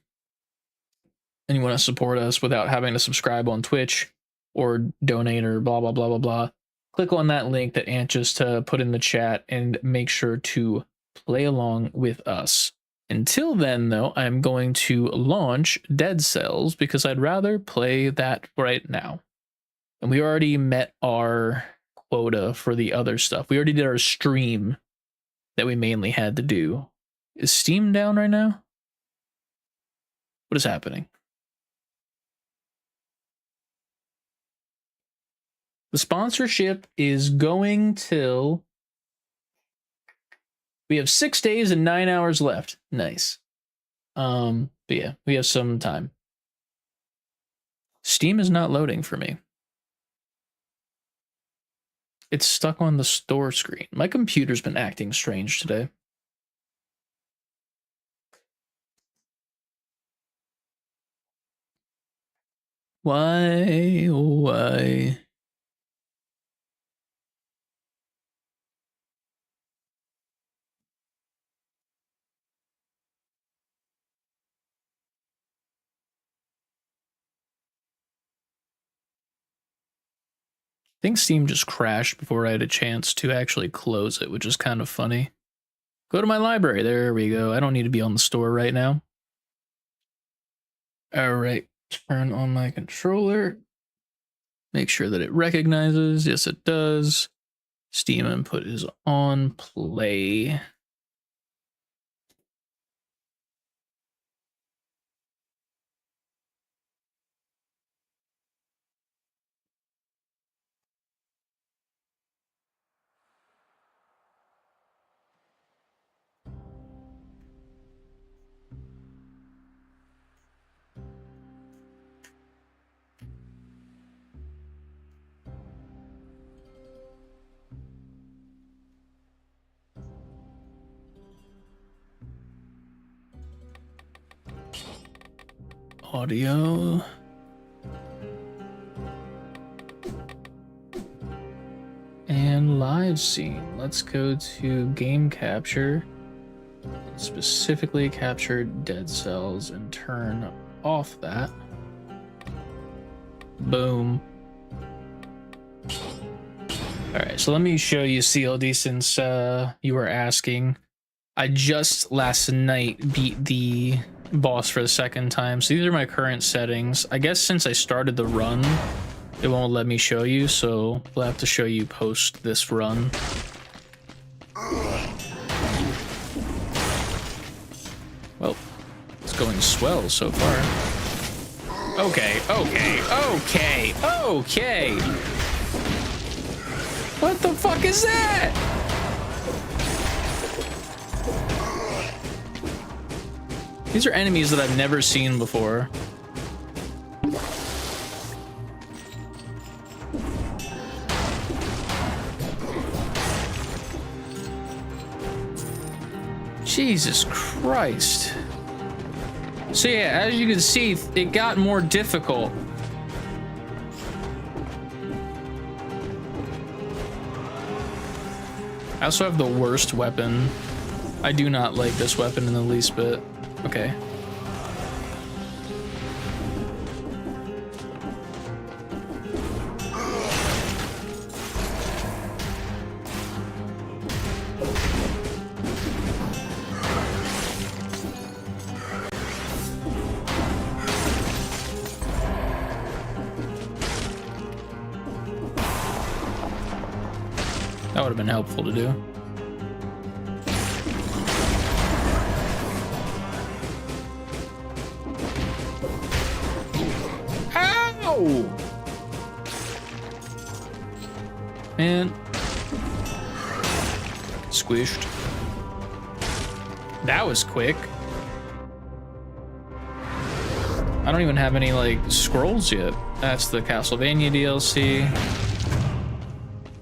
and you want to support us without having to subscribe on Twitch or donate or blah, blah, blah, blah, blah, click on that link that Ant just put in the chat and make sure to play along with us. Until then, though, I'm going to launch Dead Cells because I'd rather play that right now. And we already met our quota for the other stuff. We already did our stream that we mainly had to do. Is Steam down right now? What is happening? The sponsorship is going till We have 6 days and 9 hours left. Nice. But yeah, we have some time. Steam is not loading for me. It's stuck on the store screen. My computer's been acting strange today. Why? Why? I think Steam just crashed before I had a chance to actually close it, which is kind of funny. Go to my library. There we go. I don't need to be on the store right now. All right. Turn on my controller. Make sure that it recognizes. Yes, it does. Steam input is on play. Audio. And live scene. Let's go to game capture. Specifically capture dead cells and turn off that. Boom. Alright, so let me show you CLD since you were asking. I just last night beat the boss for the second time. So these are my current settings. I guess since I started the run, it won't let me show you, so we'll have to show you post this run. Well, it's going swell so far. Okay. What the fuck is that? These are enemies that I've never seen before. Jesus Christ. So yeah, as you can see, it got more difficult. I also have the worst weapon. I do not like this weapon in the least bit. Okay. That would have been helpful to do. Ow! Man. Squished. That was quick. I don't even have any, like, scrolls yet. That's the Castlevania DLC.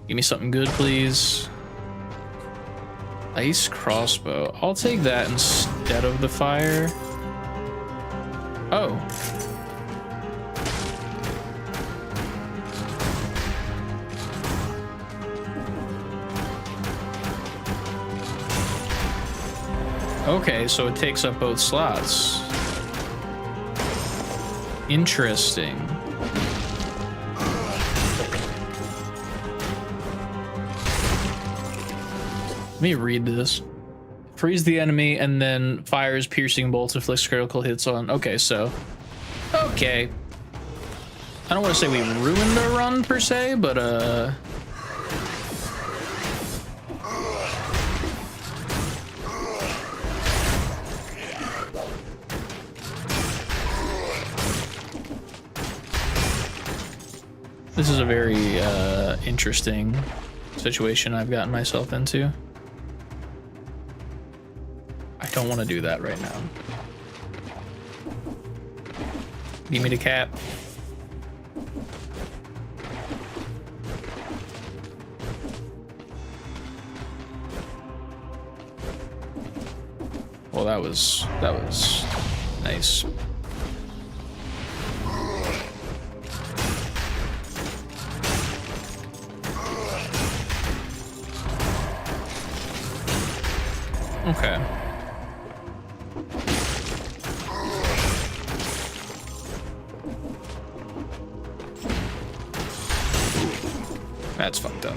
Give me something good, please. Ice crossbow. I'll take that instead of the fire. Oh. Okay, so it takes up both slots. Interesting. Let me read this. Freeze the enemy and then fires piercing bolts, inflicts critical hits on. Okay, so. Okay. I don't want to say we ruined our run per se, but this is a very interesting situation I've gotten myself into. Don't want to do that right now. Give me the cap. Well, that was nice. Okay. That's fucked up.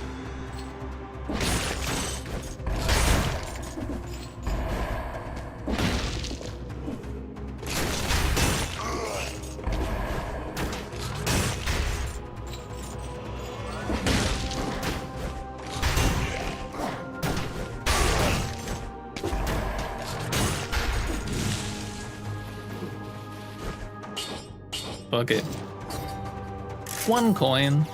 Fuck it. 1 coin.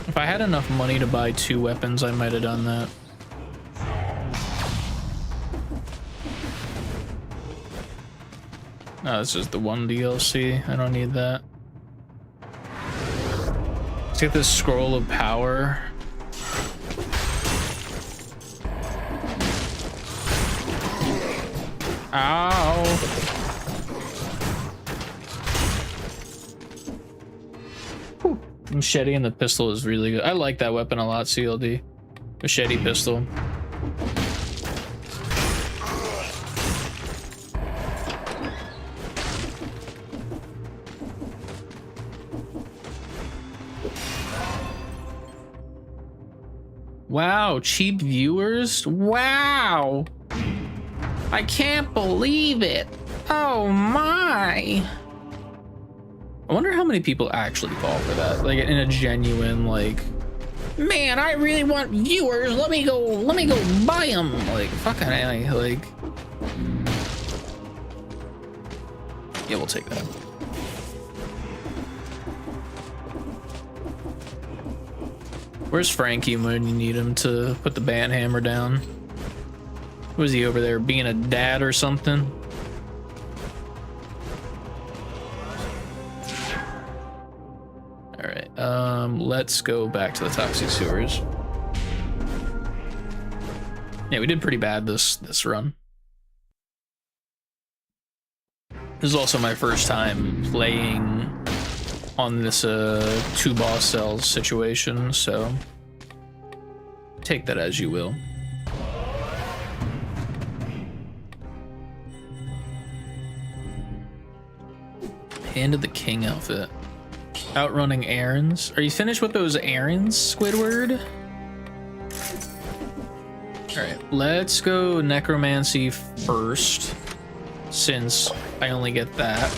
If I had enough money to buy 2 weapons, I might have done that. No, this is the 1 DLC. I don't need that. Let's get this scroll of power. Ow. Whew. Machete and the pistol is really good. I like that weapon a lot, CLD. Machete pistol. Wow, cheap viewers? Wow! I can't believe it! Oh my! I wonder how many people actually fall for that, like in a genuine, like, man, I really want viewers, let me go buy them! Like, fucking A, like... Yeah, we'll take that. Where's Frankie when you need him to put the band hammer down? Was he over there being a dad or something? All right, let's go back to the toxic sewers. Yeah, we did pretty bad this run. This is also my first time playing on this 2 boss cells situation, so take that as you will. Hand of the King outfit. Outrunning errands. Are you finished with those errands, Squidward? Alright, let's go necromancy first, since I only get that.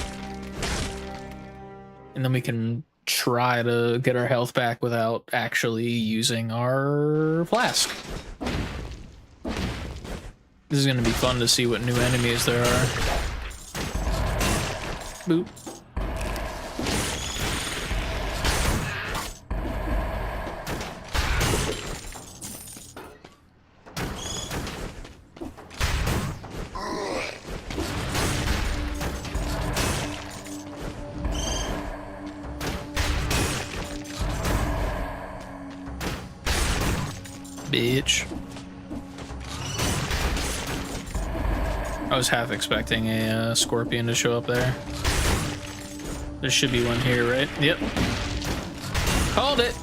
And then we can try to get our health back without actually using our flask. This is going to be fun to see what new enemies there are. Boop. Bitch. I was half expecting a scorpion to show up there. There should be one here, right? Yep. Called it.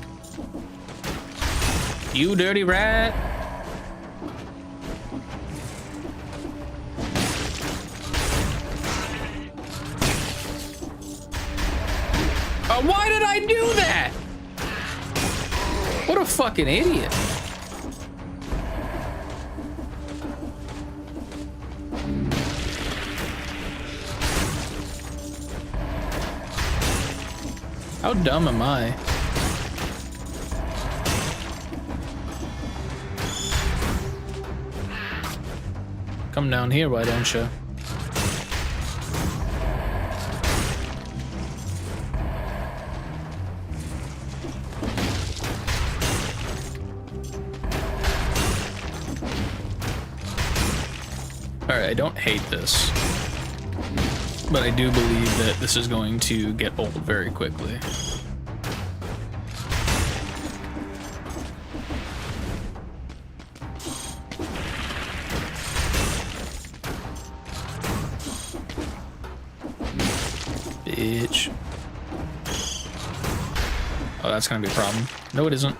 You dirty rat. Why did I do that? What a fucking idiot. How dumb am I? Come down here, why don't you? Alright, I don't hate this, but I do believe that this is going to get old very quickly. Bitch. Oh, that's gonna be a problem. No, it isn't.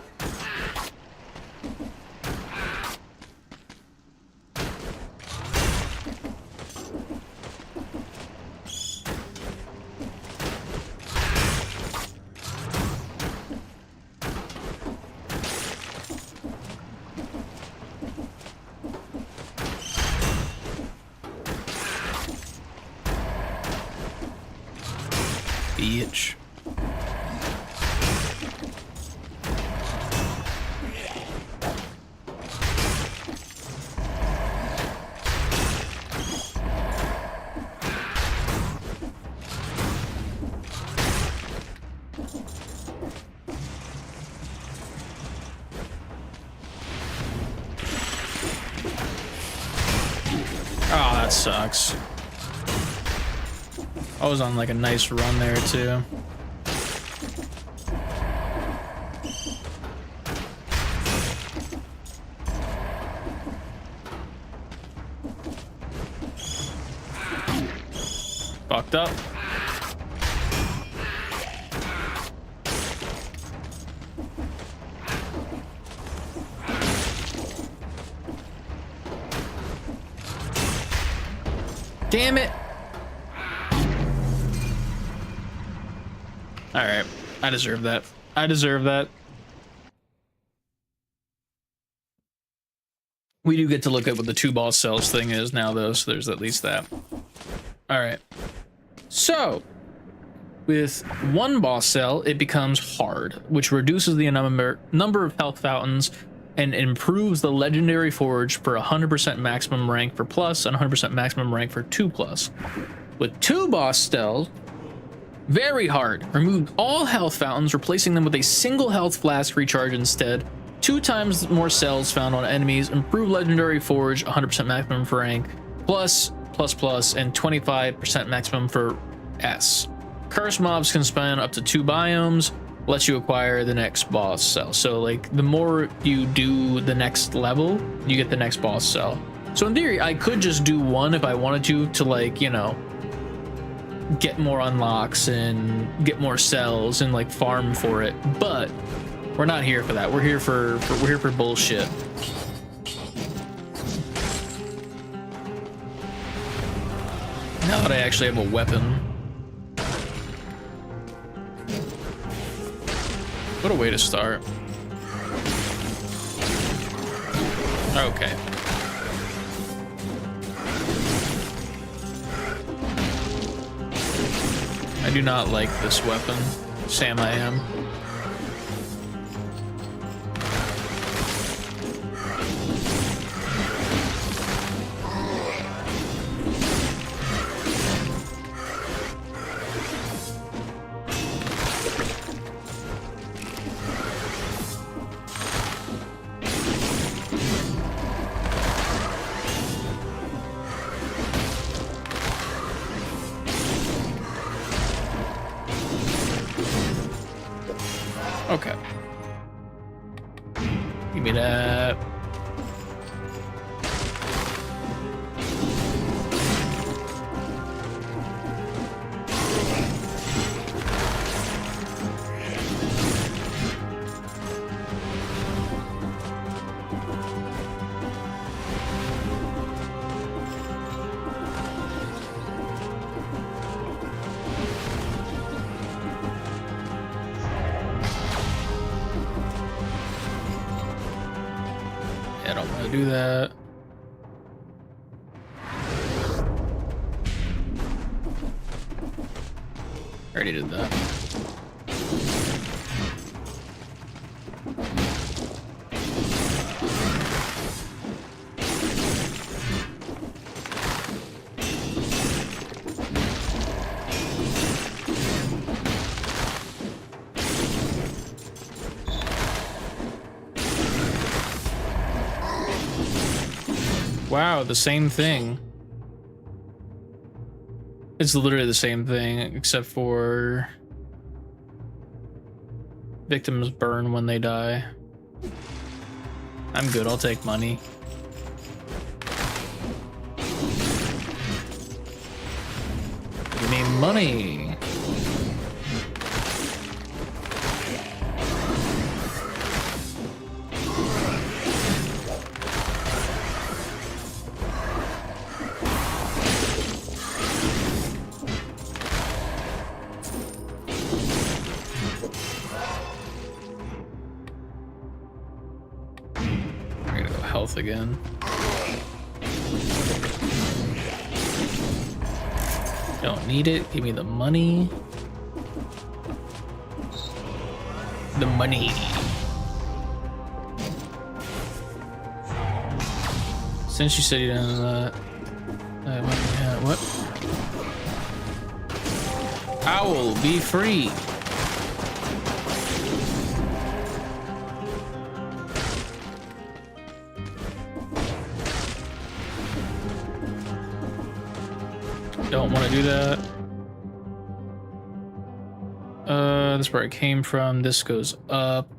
Bitch. Oh, that sucks. I was on like a nice run there too. Fucked up. Damn it. All right, I deserve that. I deserve that. We do get to look at what the 2 boss cells thing is now, though, so there's at least that. All right. So, with 1 boss cell, it becomes hard, which reduces the number of health fountains and improves the legendary forge for 100% maximum rank for plus and 100% maximum rank for 2 plus. With 2 boss cells, very hard. Remove all health fountains, replacing them with a single health flask recharge instead. 2 times more cells found on enemies. Improve legendary forge, 100% maximum for rank, plus, and 25% maximum for S. Curse mobs can spawn up to 2 biomes. Lets you acquire the next boss cell. So like the more you do the next level, you get the next boss cell. So in theory, I could just do 1 if I wanted to like, you know, get more unlocks and get more cells and like farm for it, but we're not here for that. We're here for bullshit. Now that I actually have a weapon. What a way to start. Okay. I do not like this weapon, Sam I am. Okay. Give me that. I don't want to do that. Already did that. Wow, the same thing. It's literally the same thing, except for victims burn when they die. I'm good, I'll take money. Give me money. Health again. Don't need it. Give me the money. The money. Since you said you didn't know that, what? Owl, be free. Don't want to do that. This is where it came from. This goes up.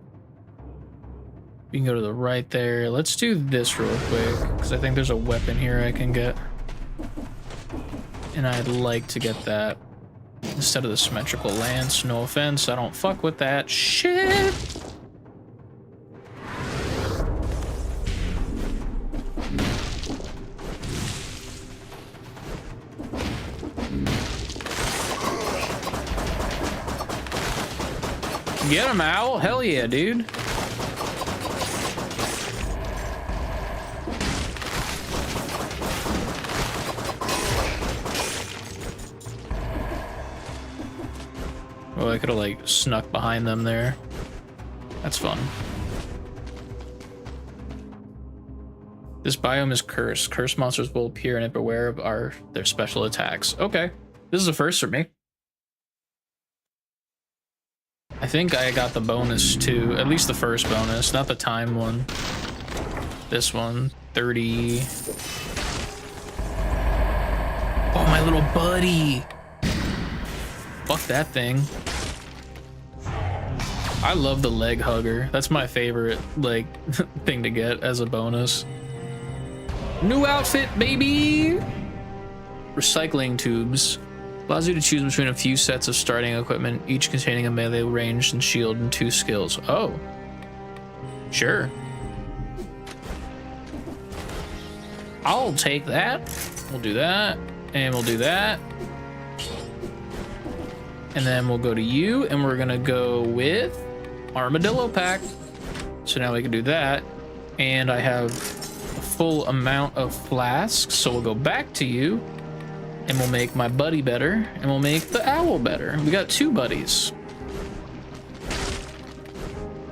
We can go to the right there. Let's do this real quick, because I think there's a weapon here I can get. And I'd like to get that instead of the symmetrical lance. No offense, I don't fuck with that shit. Get him, Owl. Hell yeah, dude. Oh, I could have like snuck behind them there. That's fun. This biome is cursed. Cursed monsters will appear and beware of their special attacks. Okay. This is a first for me. I think I got the bonus too, at least the first bonus, not the time one. This one, 30. Oh, my little buddy. Fuck that thing. I love the leg hugger. That's my favorite, like, thing to get as a bonus. New outfit, baby! Recycling tubes. Allows you to choose between a few sets of starting equipment, each containing a melee range and shield and 2 skills. Oh. Sure. I'll take that. We'll do that. And we'll do that. And then we'll go to you, and we're gonna go with Armadillo Pack. So now we can do that. And I have a full amount of flasks, so we'll go back to you. And we'll make my buddy better, and we'll make the owl better. We got 2 buddies.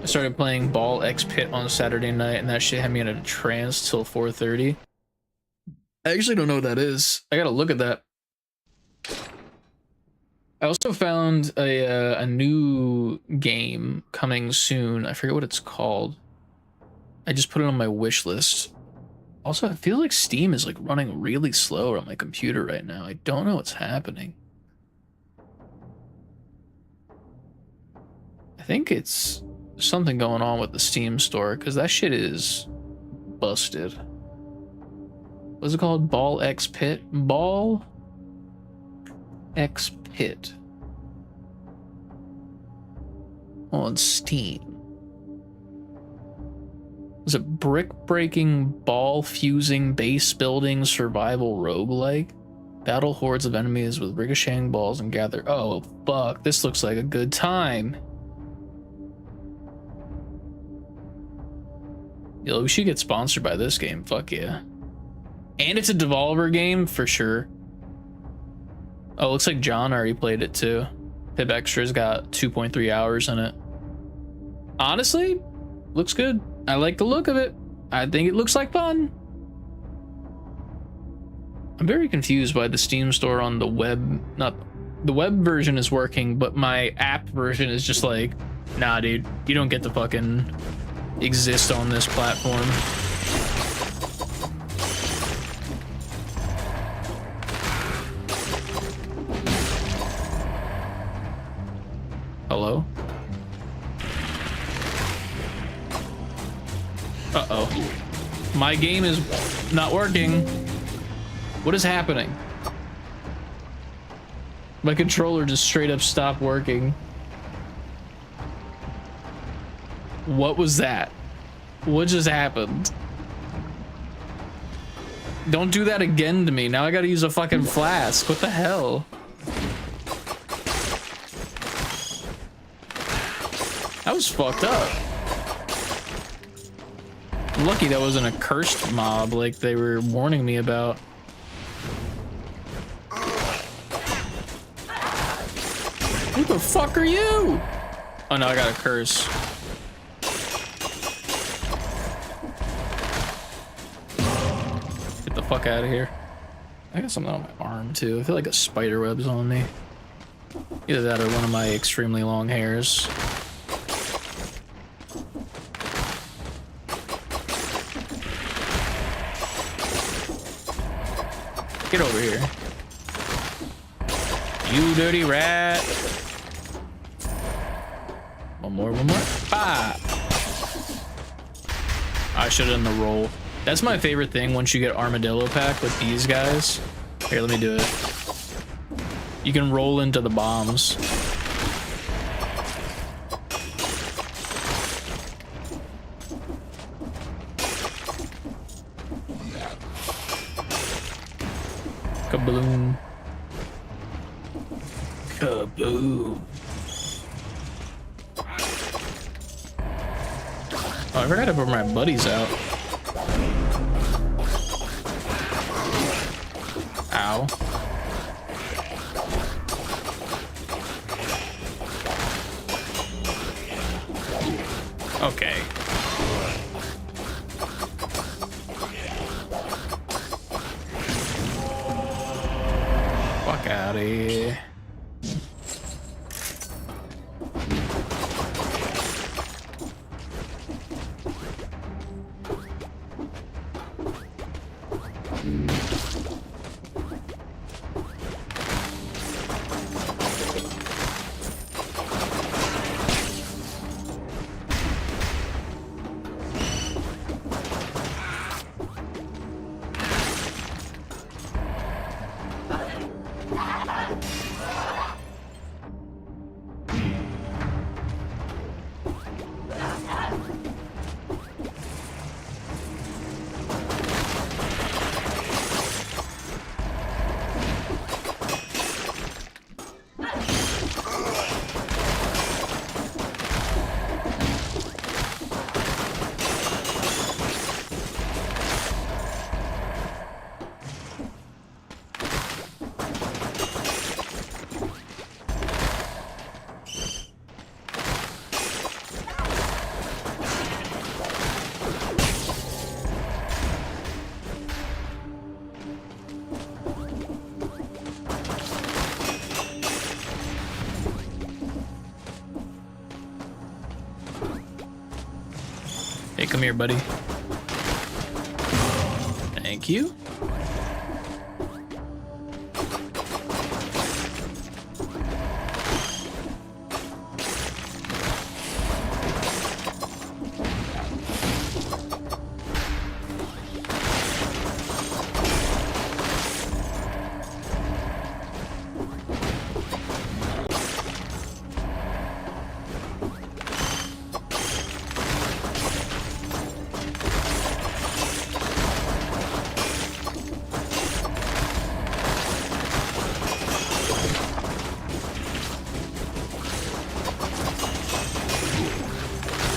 I started playing Ball X Pit on Saturday night, and that shit had me in a trance till 4:30. I actually don't know what that is. I gotta look at that. I also found a new game coming soon. I forget what it's called. I just put it on my wish list. Also, I feel like Steam is like running really slow on my computer right now. I don't know what's happening. I think it's something going on with the Steam store, because that shit is busted. What's it called? Ball X Pit? Ball X Pit. On Steam. Is it brick-breaking, ball-fusing, base-building, survival roguelike? Battle hordes of enemies with ricocheting balls and gather... Oh, fuck. This looks like a good time. Yo, we should get sponsored by this game. Fuck yeah. And it's a Devolver game, for sure. Oh, looks like John already played it, too. Pip Extra's got 2.3 hours in it. Honestly, looks good. I like the look of it. I think it looks like fun. I'm very confused by the Steam store on the web. Not the web version is working, but my app version is just like, nah, dude, you don't get to fucking exist on this platform. My game is not working. What is happening? My controller just straight up stopped working. What was that? What just happened? Don't do that again to me. Now I gotta use a fucking flask. What the hell? That was fucked up. I'm lucky that wasn't a cursed mob like they were warning me about. Who the fuck are you? Oh no, I got a curse. Get the fuck out of here. I got something on my arm too. I feel like a spider web's on me. Either that or one of my extremely long hairs. Get over here. You dirty rat. One more. Ah! I should have done the roll. That's my favorite thing once you get Armadillo Pack with these guys. Here, let me do it. You can roll into the bombs. Kaboom. Kaboom. Oh, I forgot to put my buddies out. Ow. Okay. Fuck out of here. Hey, come here, buddy. Thank you.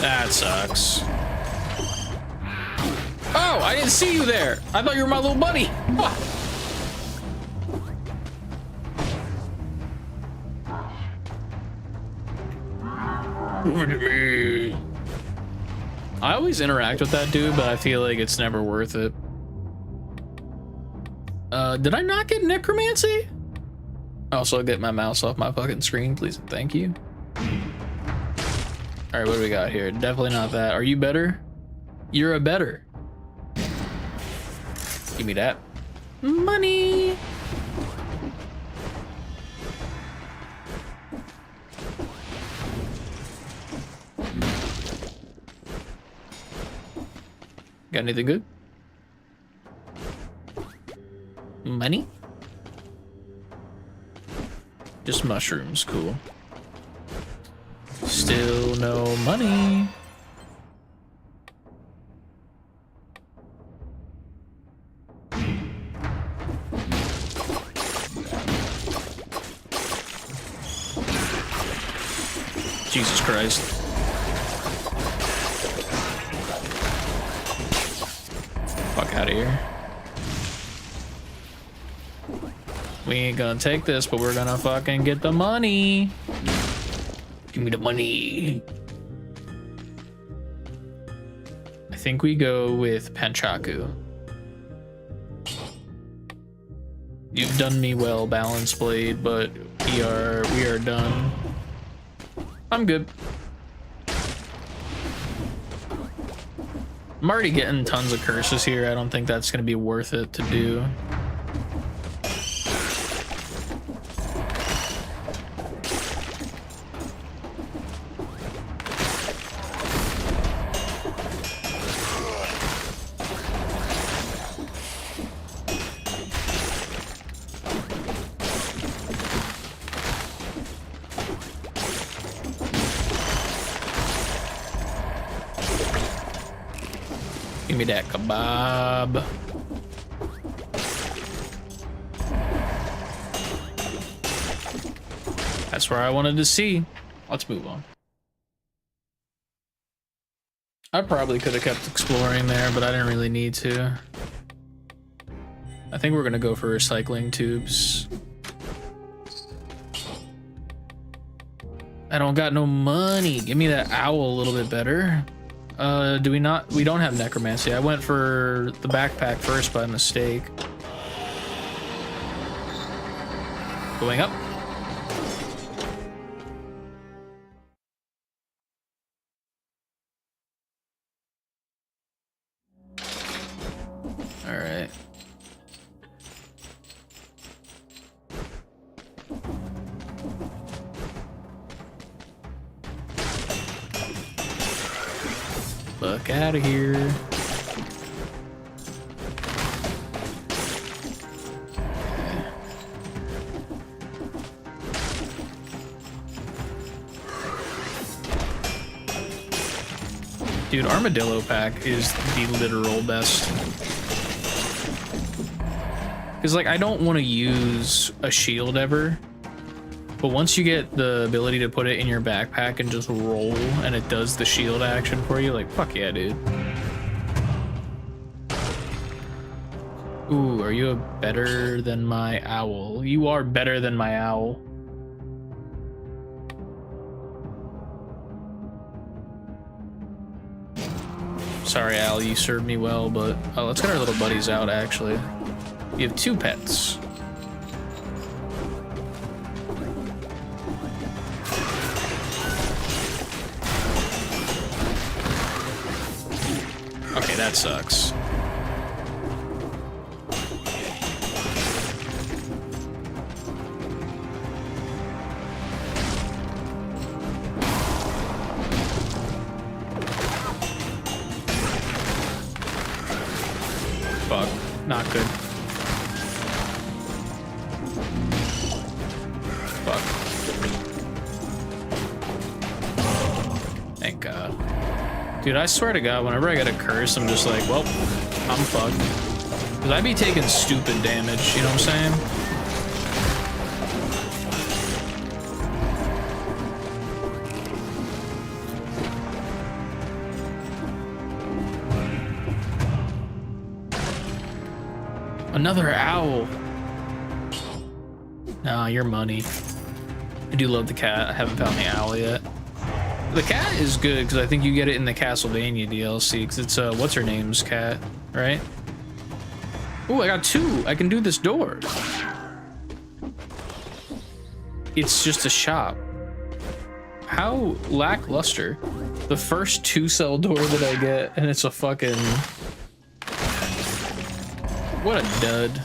That sucks. Oh, I didn't see you there. I thought you were my little buddy. Oh. Look at me. I always interact with that dude, but I feel like it's never worth it. Did I not get necromancy? Also, get my mouse off my fucking screen, please and thank you. All right, what do we got here? Definitely not that. Are you better? You're a better. Give me that. Money. Got anything good? Money? Just mushrooms, cool. Still no money. Jesus Christ. Fuck out of here. We ain't gonna take this, but we're gonna fucking get the money. Give me the money. I think we go with Panchaku. You've done me well, Balance Blade, but we are done. I'm good. I'm already getting tons of curses here. I don't think that's gonna be worth it to do. Give me that kebab. That's where I wanted to see. Let's move on. I probably could have kept exploring there, but I didn't really need to. I think we're gonna go for recycling tubes. I don't got no money. Give me that owl a little bit better. Do we not? We don't have necromancy. I went for the backpack first by mistake. Going up. All right. Fuck out of here. Dude, Armadillo Pack is the literal best. Because, like, I don't want to use a shield ever. But once you get the ability to put it in your backpack and just roll, and it does the shield action for you, like, fuck yeah, dude. Ooh, are you better than my owl? You are better than my owl. Sorry, Al, you served me well, but let's get our little buddies out, actually. You have 2 pets. Okay, that sucks. Fuck, not good. Fuck. Thank God. Dude, I swear to God, whenever I get a curse, I'm just like, well, I'm fucked. Because I be taking stupid damage, you know what I'm saying? Another owl. Nah, your money. I do love the cat. I haven't found the owl yet. The cat is good because I think you get it in the Castlevania DLC because it's what's her name's cat, right? Oh, I got 2. I can do this door. It's just a shop. How lackluster. The first 2-cell door that I get, and it's a fucking... What a dud.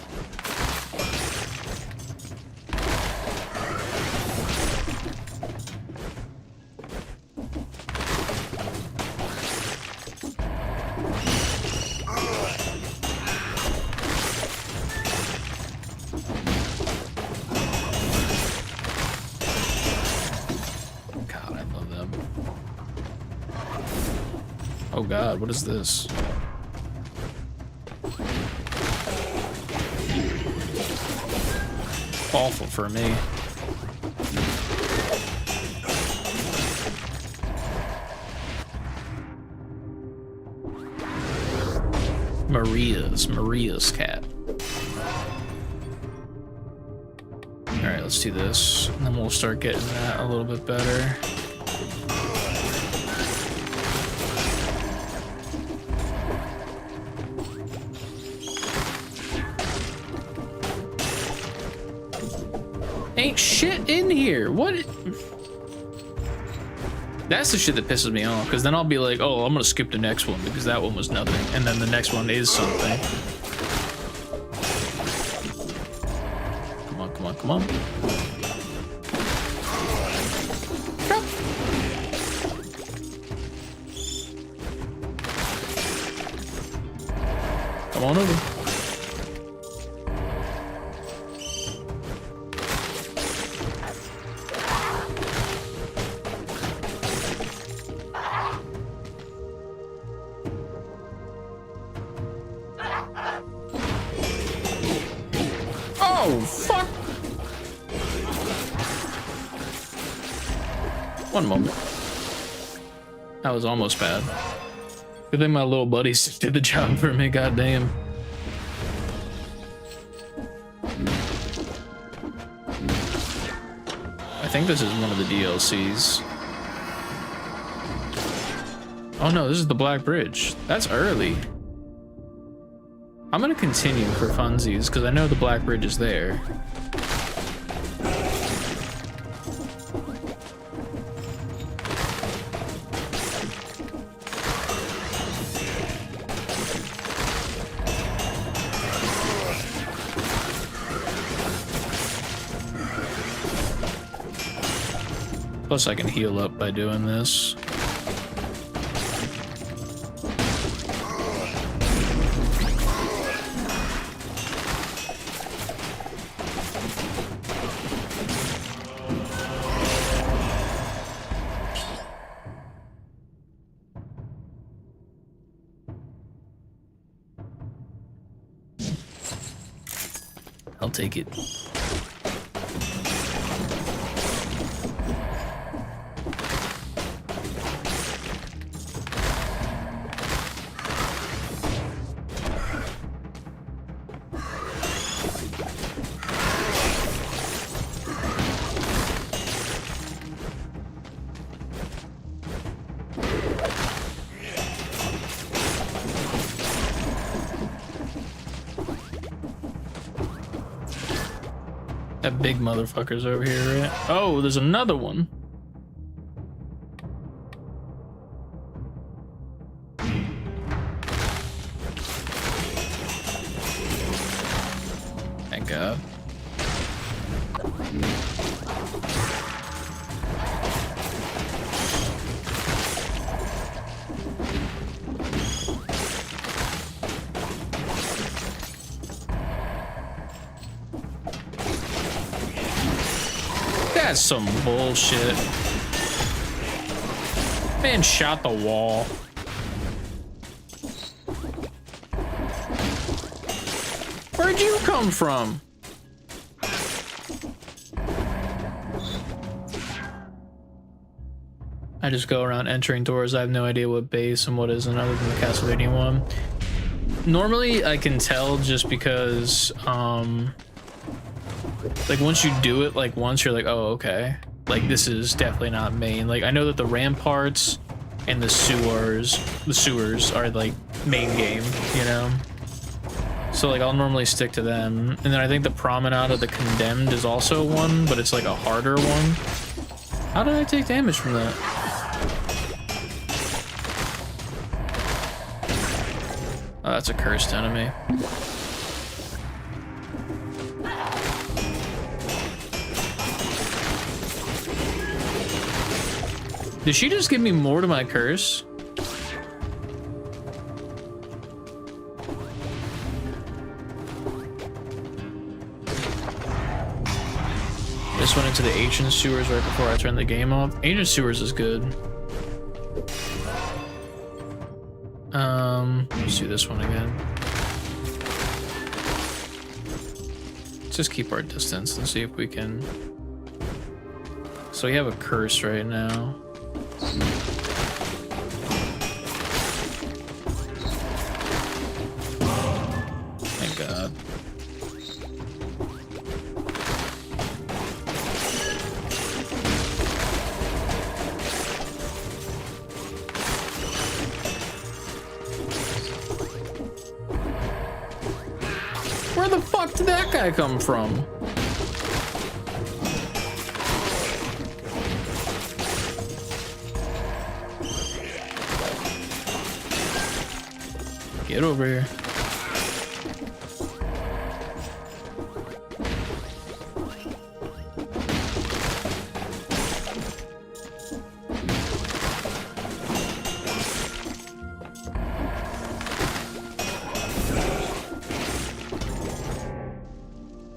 Oh god, what is this? Awful for me. Maria's cat. Alright, let's do this. And then we'll start getting that a little bit better. Ain't shit in here. What? That's the shit that pisses me off, because then I'll be like, oh, I'm gonna skip the next one because that one was nothing, and then the next one is something. Come on, come on, come on. Drop. Come on over. Oh, fuck! One moment. That was almost bad. Good thing my little buddies did the job for me, goddamn. I think this is one of the DLCs. Oh no, this is the Black Bridge. That's early. I'm gonna continue for funsies because I know the Black Bridge is there. Plus I can heal up by doing this. I'll take it. That big motherfucker's over here, right? Oh, there's another one. Thank God. That's some bullshit. Man shot the wall. Where'd you come from? I just go around entering doors. I have no idea what base and what isn't other than the Castlevania one. Normally I can tell just because like once you do it like once, you're like, oh, okay, like this is definitely not main. Like I know that the ramparts and the sewers are like main game, you know, so like I'll normally stick to them. And then I think the Promenade of the Condemned is also one, but it's like a harder one. How did I take damage from that? Oh, that's a cursed enemy. Did she just give me more to my curse? This went into the ancient sewers right before I turned the game off. Ancient sewers is good. Let's do this one again. Let's just keep our distance and see if we can. So we have a curse right now. Thank God. Where the fuck did that guy come from? Get over here.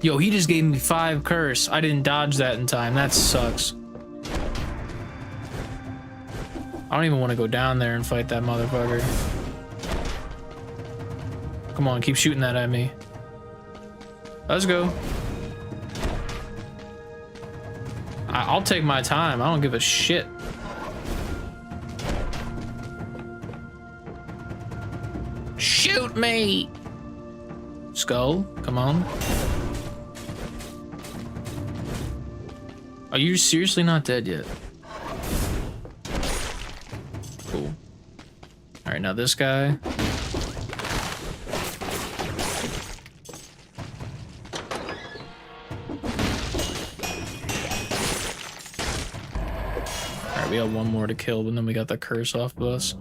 Yo, he just gave me 5 curse. I didn't dodge that in time. That sucks. I don't even want to go down there and fight that motherfucker. Come on, keep shooting that at me. Let's go. I'll take my time. I don't give a shit. Shoot me! Skull, come on. Are you seriously not dead yet? Cool. All right, now this guy. All right, we got one more to kill, but then we got the curse off of us.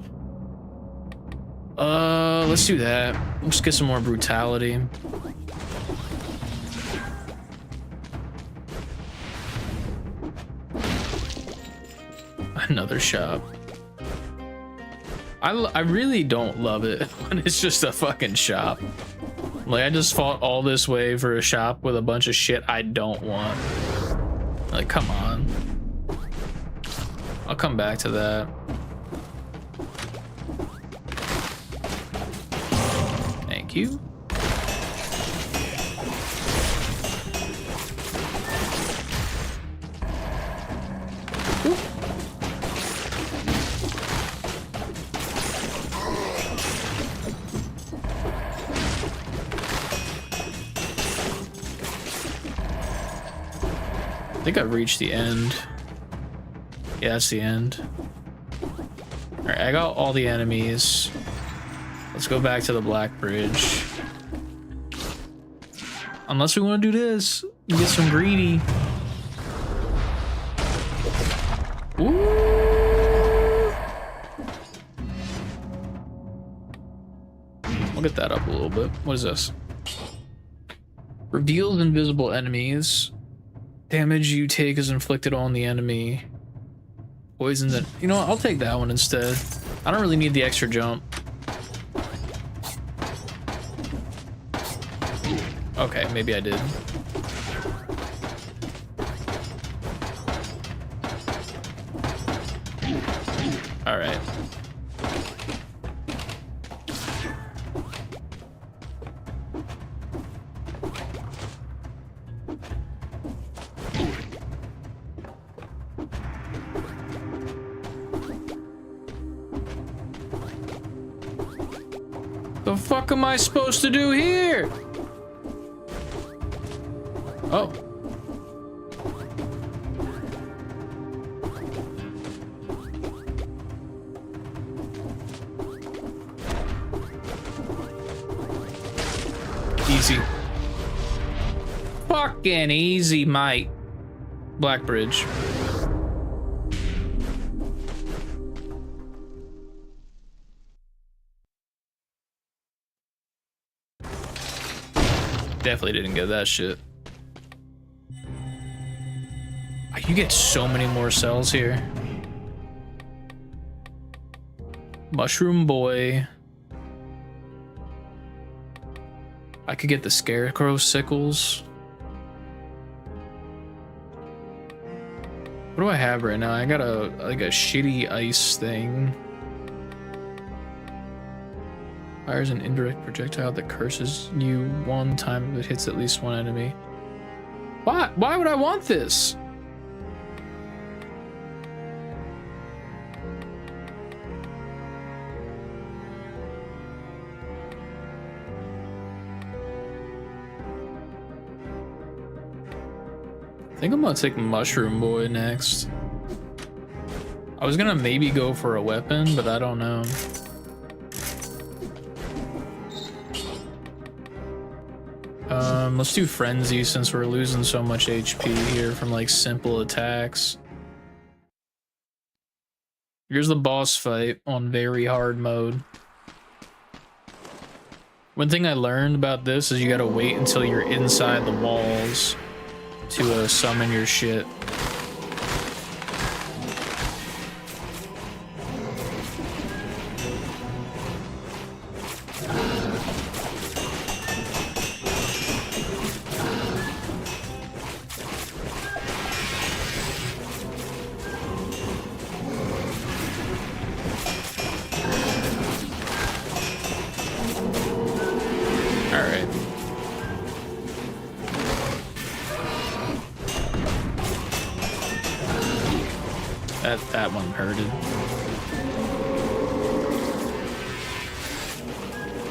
Let's do that. Let's get some more brutality. Another shop. I really don't love it when it's just a fucking shop. Like, I just fought all this way for a shop with a bunch of shit I don't want. Like, come on. I'll come back to that. Thank you. I think I've reached the end. Yeah, that's the end. All right, I got all the enemies. Let's go back to the Black Bridge. Unless we want to do this, and get some greedy. Ooh. I'll get that up a little bit. What is this? Reveals invisible enemies. Damage you take is inflicted on the enemy. Poisons it. You know what? I'll take that one instead. I don't really need the extra jump. Okay, maybe I did. All right. The fuck am I supposed to do here? Oh. Easy. Fucking easy, mate. Black Bridge. Definitely didn't get that shit. You get so many more cells here. Mushroom Boy. I could get the Scarecrow Sickles. What do I have right now? I got a shitty ice thing. Fires an indirect projectile that curses you one time if it hits at least one enemy. Why? Why would I want this? I think I'm gonna take Mushroom Boy next. I was gonna maybe go for a weapon, but I don't know. Let's do Frenzy since we're losing so much HP here from like simple attacks. Here's the boss fight on very hard mode. One thing I learned about this is you gotta wait until you're inside the walls to summon your shit. That one hurted.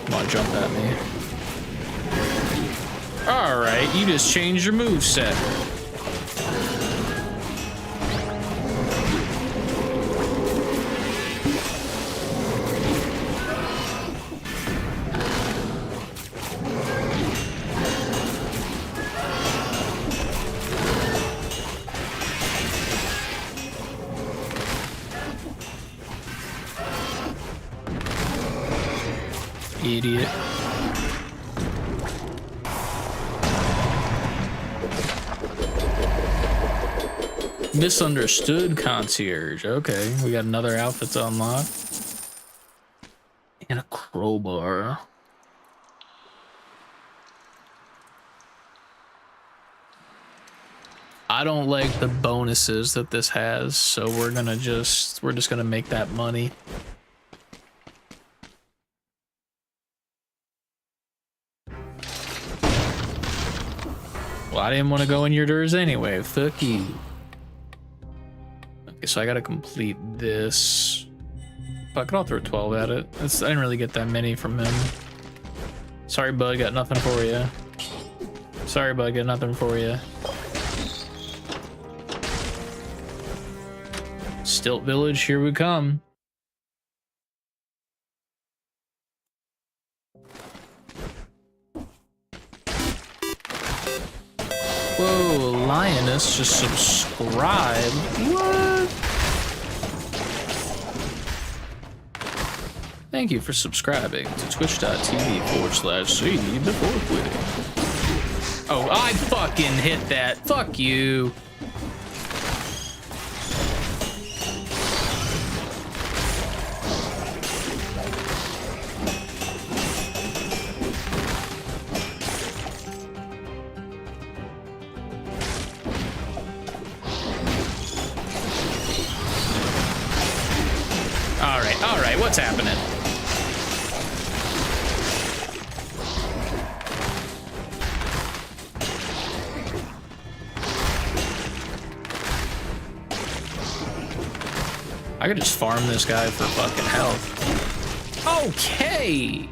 Come on, jump at me. Alright, you just changed your moveset. Idiot. Misunderstood concierge. Okay, we got another outfit to unlock. And a crowbar. I don't like the bonuses that this has, so we're just gonna make that money. Well, I didn't want to go in your doors anyway. Fuck you. Okay, so I gotta complete this. Fuck it, I'll throw 12 at it. I didn't really get that many from him. Sorry, bud, got nothing for you. Sorry, bud, got nothing for you. Stilt Village, here we come. Whoa, Lioness just subscribed. What? Thank you for subscribing to twitch.tv/C before quitting. Oh, I fucking hit that. Fuck you. All right, what's happening? I could just farm this guy for fucking health. Okay.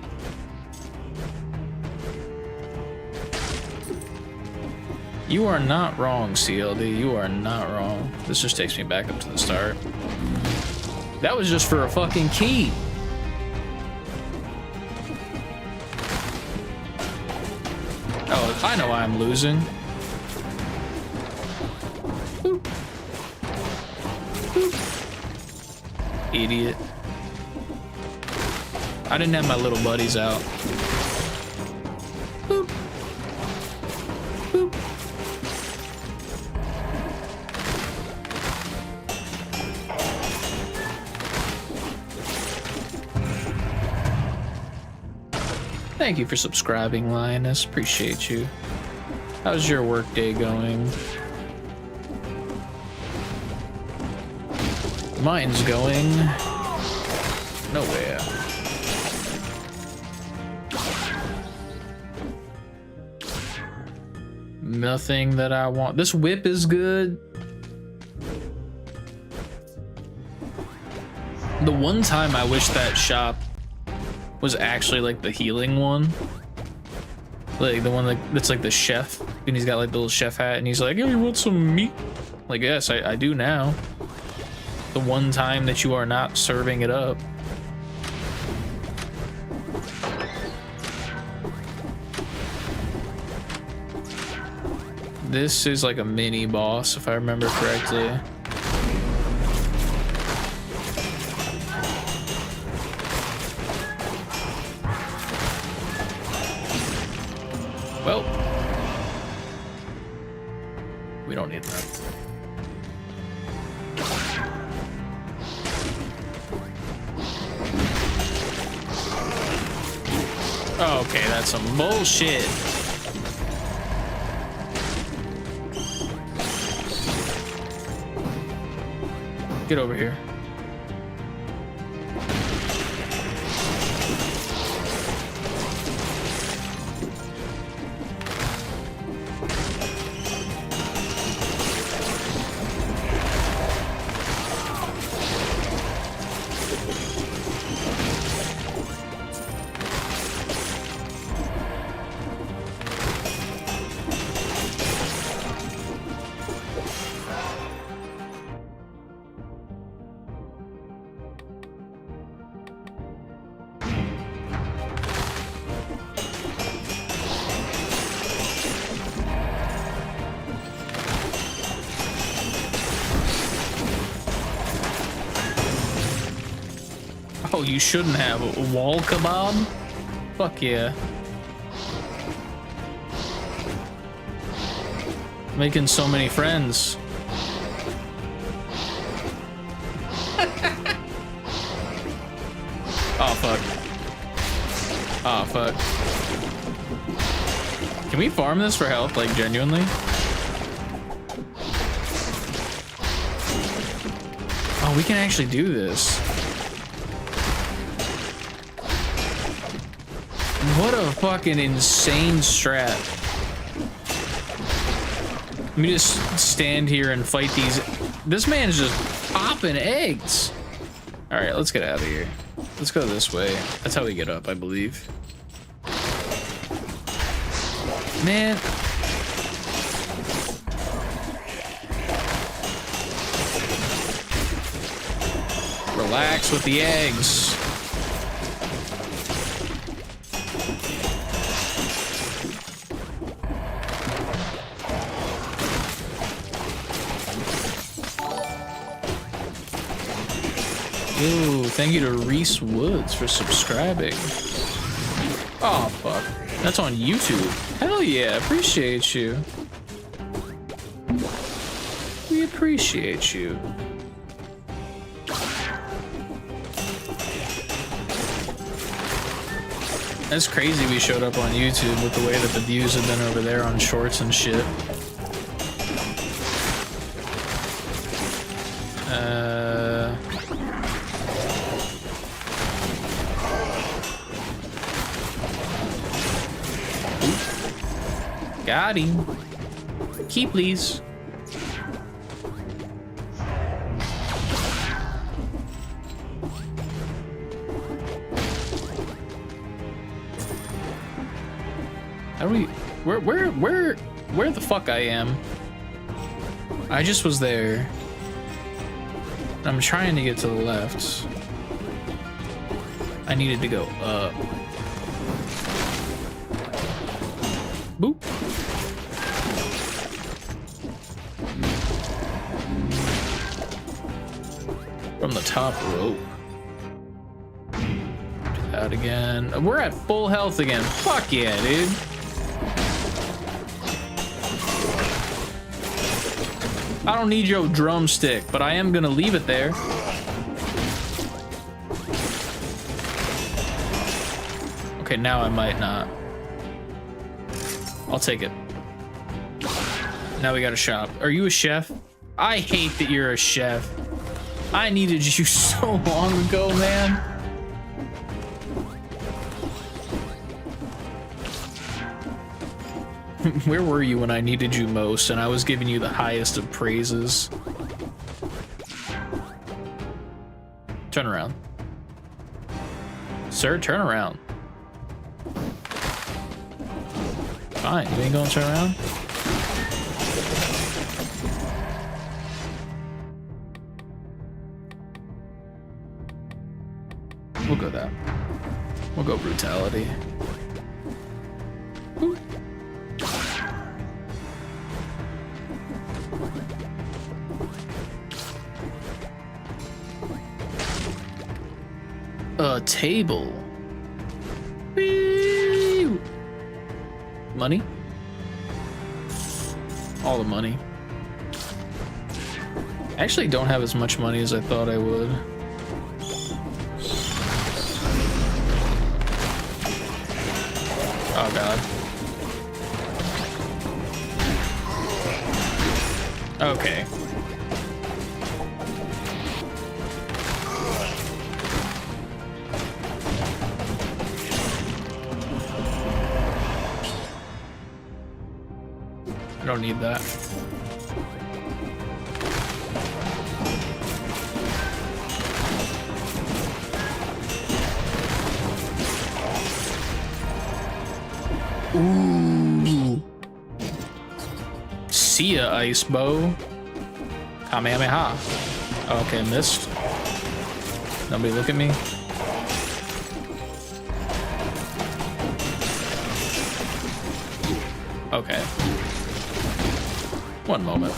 You are not wrong, CLD. You are not wrong. This just takes me back up to the start. That was just for a fucking key. Oh, I know why I'm losing. Boop. Boop. Idiot. I didn't have my little buddies out. Boop. Boop. Thank you for subscribing, Lioness. Appreciate you. How's your work day going? Mine's going nowhere. Nothing that I want. This whip is good. The one time I wish that shop was actually like the healing one. Like the one that's like the chef. And he's got like the little chef hat and he's like, "Hey, you want some meat?" Like, yes, I do now. The one time that you are not serving it up. This is like a mini boss, if I remember correctly. Well, we don't need that. Oh, okay, that's some bullshit. Get over here. Oh, you shouldn't have a wall kebab? Fuck yeah. Making so many friends. Oh, fuck. Oh, fuck. Can we farm this for health, like, genuinely? Oh, we can actually do this. What a fucking insane strat. Let me just stand here and fight these. This man's just popping eggs. All right, let's get out of here. Let's go this way. That's how we get up, I believe. Man. Relax with the eggs. Ooh, thank you to Reese Woods for subscribing. Oh, fuck. That's on YouTube. Hell yeah, appreciate you. We appreciate you. That's crazy we showed up on YouTube with the way that the views have been over there on shorts and shit. Got him. Key, please. How do we? Where the fuck I am? I just was there. I'm trying to get to the left. I needed to go up. Boop. From the top rope. Do that again. We're at full health again. Fuck yeah, dude. I don't need your drumstick, but I am gonna leave it there. Okay, now I might not. I'll take it. Now we got a shop. Are you a chef? I hate that you're a chef. I needed you so long ago, man. Where were you when I needed you most and I was giving you the highest of praises? Turn around. Sir, turn around. Fine, you ain't gonna turn around? We'll go that. We'll go brutality. Ooh. A table. Whee! Money? All the money. I actually don't have as much money as I thought I would. Oh god. Okay. I don't need that. Ooh. See ya, ice bow. Kamehameha. Okay, missed. Nobody look at me. Okay. One moment.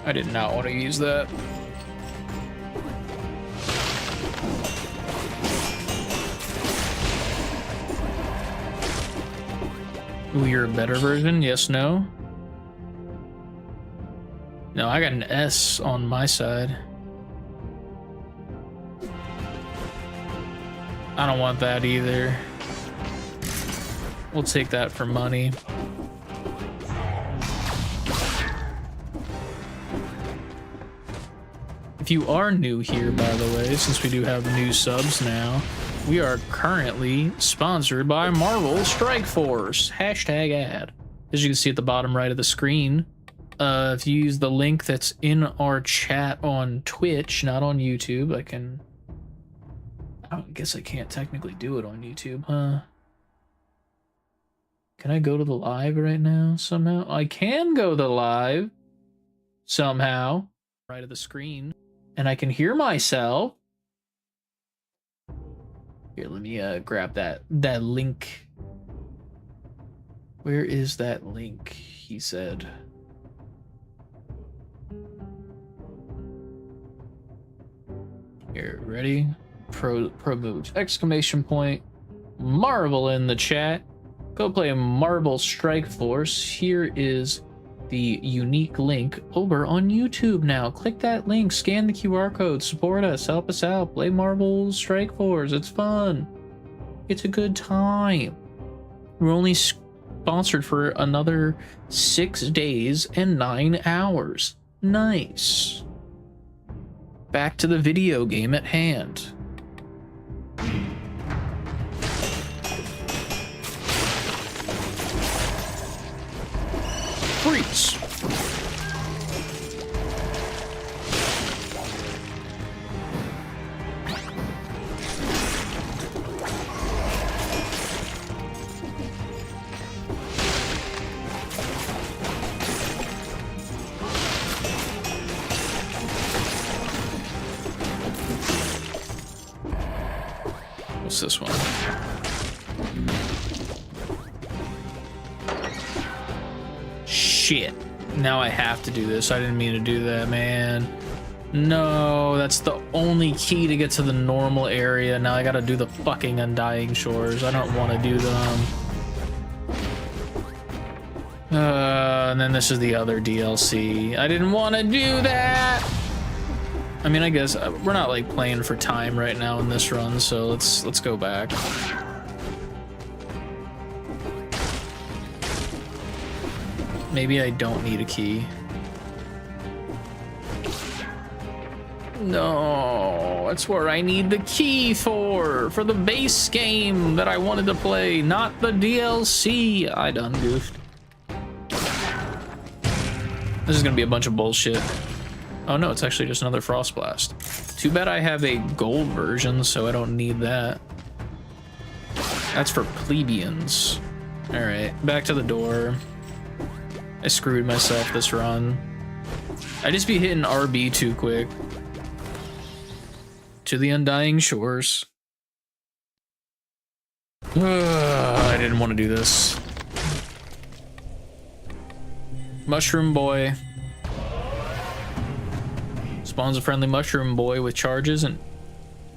I did not want to use that. Ooh, you're a better version? Yes, no? No, I got an S on my side. I don't want that either. We'll take that for money. If you are new here, by the way, since we do have new subs now, we are currently sponsored by Marvel Strike Force. Hashtag ad. As you can see at the bottom right of the screen, if you use the link that's in our chat on Twitch, not on YouTube, I guess I can't technically do it on YouTube, huh? Can I go to the live right now somehow? I can go to the live somehow. Right of the screen. And I can hear myself. Here, let me grab that link. Where is that link? He said. Here, ready? Pro moves! Exclamation point. Marvel in the chat. Go play Marvel Strike Force. Here is the unique link over on YouTube now. Click that link, scan the QR code, support us, help us out, play Marvel Strike Force. It's fun. It's a good time. We're only sponsored for another 6 days and 9 hours. Nice. Back to the video game at hand. Freeze. What's this one? Shit. Now I have to do this. I didn't mean to do that, man. No, that's the only key to get to the normal area. Now I gotta do the fucking Undying Shores. I don't want to do them. And then this is the other DLC. I didn't want to do that. I mean, I guess we're not like playing for time right now in this run, so let's go back. Maybe I don't need a key. No, that's where I need the key for the base game that I wanted to play, not the DLC. I done goofed. This is gonna be a bunch of bullshit. Oh no, it's actually just another Frost Blast. Too bad I have a gold version, so I don't need that. That's for plebeians. All right, back to the door. I screwed myself this run. I just be hitting RB too quick. To the Undying Shores. I didn't want to do this. Mushroom Boy. Spawns a friendly Mushroom Boy with charges and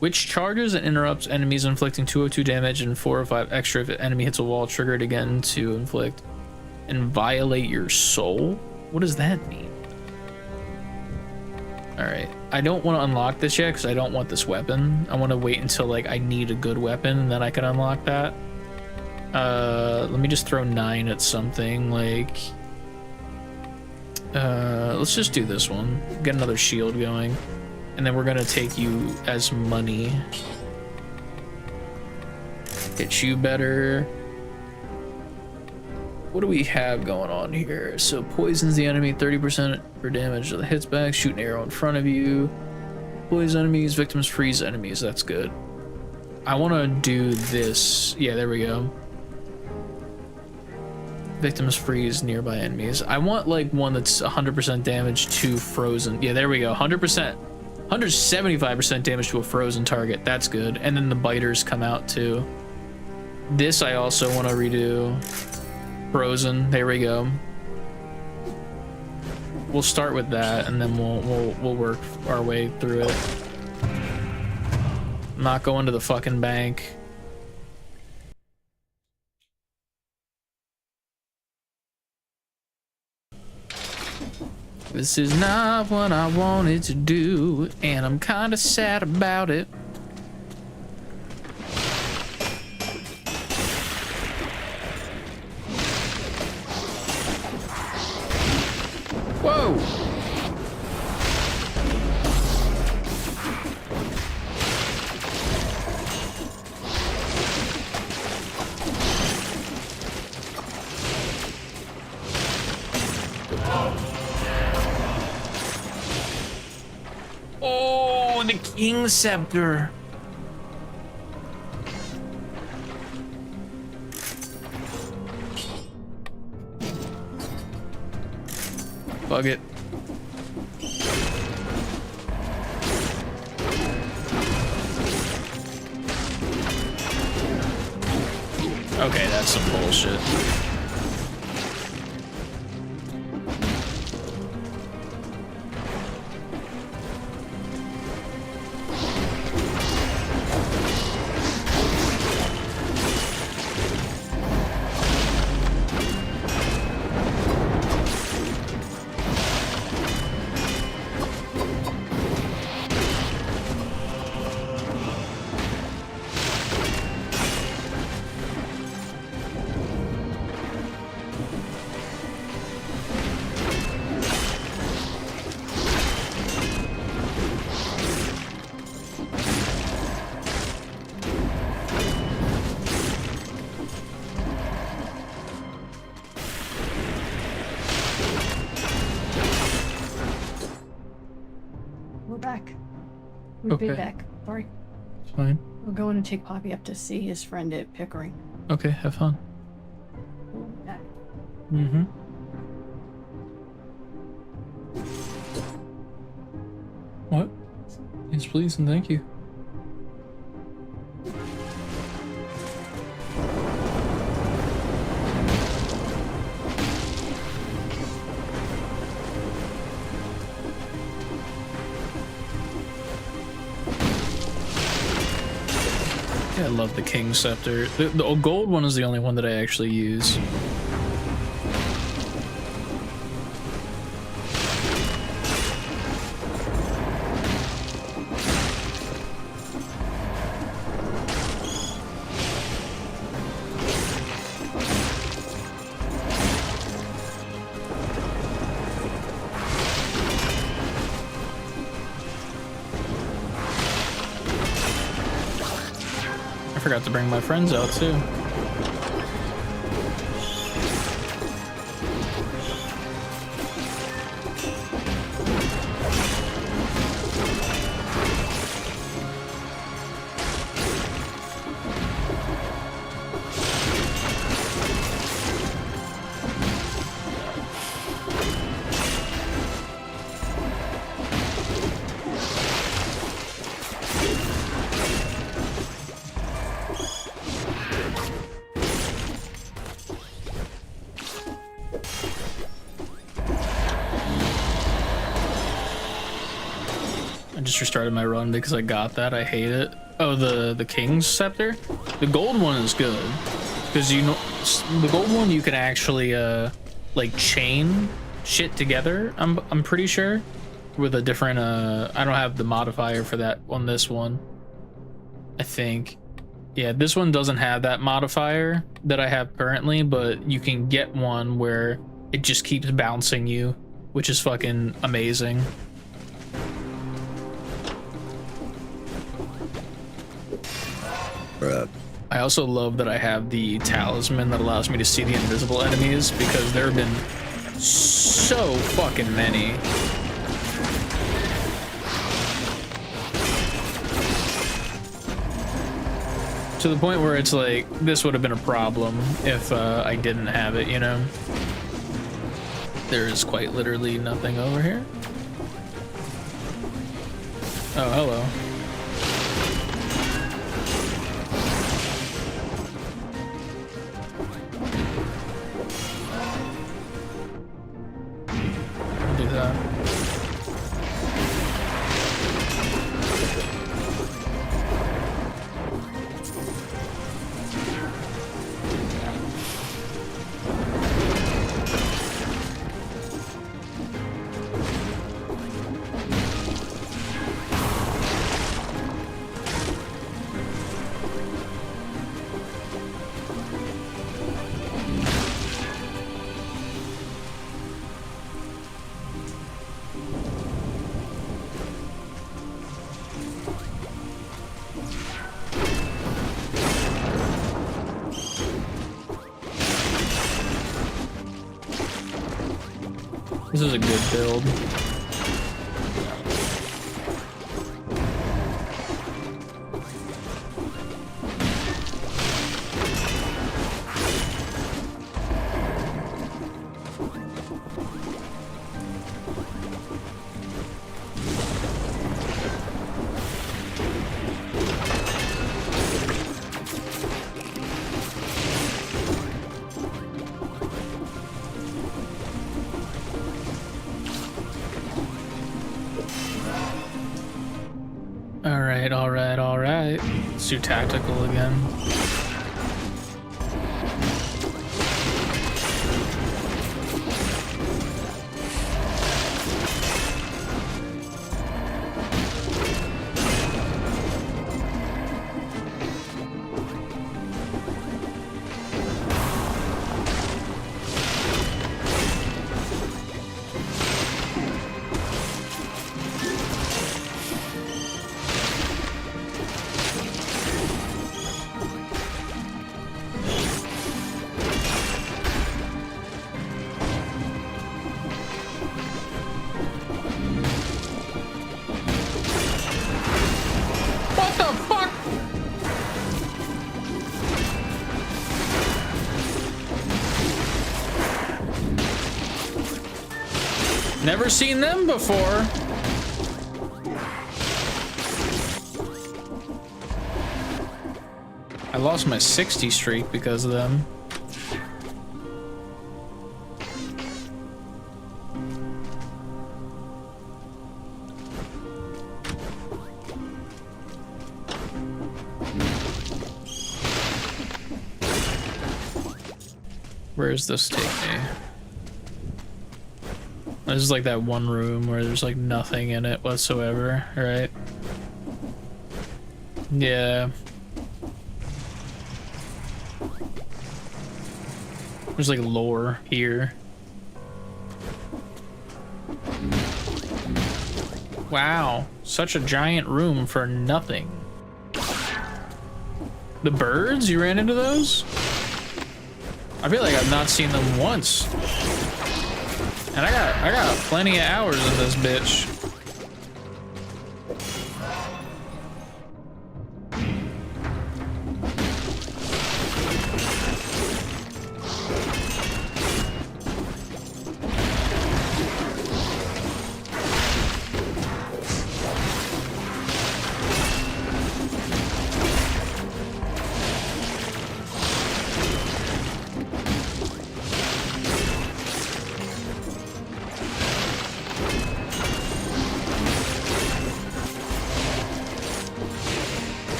which charges and interrupts enemies, inflicting 202 damage and 4 or 5 extra if the enemy hits a wall, triggered again to inflict and violate your soul. What does that mean? All right, I don't want to unlock this yet because I don't want this weapon. I want to wait until like I need a good weapon and then I can unlock that. Let me just throw 9 at something like. Let's just do this one. Get another shield going, and then we're gonna take you as money. Hit you better. What do we have going on here? So poisons the enemy 30% for damage to the hits back. Shoot an arrow in front of you. Poison enemies, victims freeze enemies. That's good. I want to do this. Yeah, there we go. Victims freeze nearby enemies. I want like one that's 100% damage to frozen. Yeah, there we go. 100%. 175% damage to a frozen target. That's good. And then the biters come out too. This I also want to redo. Frozen. There we go. We'll start with that, and then we'll work our way through it. I'm not going to the fucking bank. This is not what I wanted to do, and I'm kind of sad about it. Whoa! Oh, the King's Scepter. Bug it. Okay, that's some bullshit. We'll Okay. be back. Sorry. It's fine. We're going to take Poppy up to see his friend at Pickering. Okay, have fun. We'll be back. Mm-hmm. What? Yes, please, and thank you. I love the King's Scepter. The gold one is the only one that I actually use. I forgot to bring my friends out too. I just restarted my run because I got that. I hate it. Oh, the King's Scepter? The gold one is good. Because you know, the gold one you can actually like chain shit together, I'm pretty sure. With a different I don't have the modifier for that on this one. I think. Yeah, this one doesn't have that modifier that I have currently, but you can get one where it just keeps bouncing you, which is fucking amazing. I also love that I have the talisman that allows me to see the invisible enemies, because there have been so fucking many. To the point where it's like, this would have been a problem if I didn't have it, you know? There is quite literally nothing over here. Oh, hello. Do that. This is a good build. All right. Let's do tactical again. Never seen them before. I lost my 60 streak because of them. Where does this take me? This is like that one room where there's like nothing in it whatsoever, right? Yeah. There's like lore here. Wow, such a giant room for nothing. The birds? You ran into those? I feel like I've not seen them once. And I got plenty of hours in this bitch.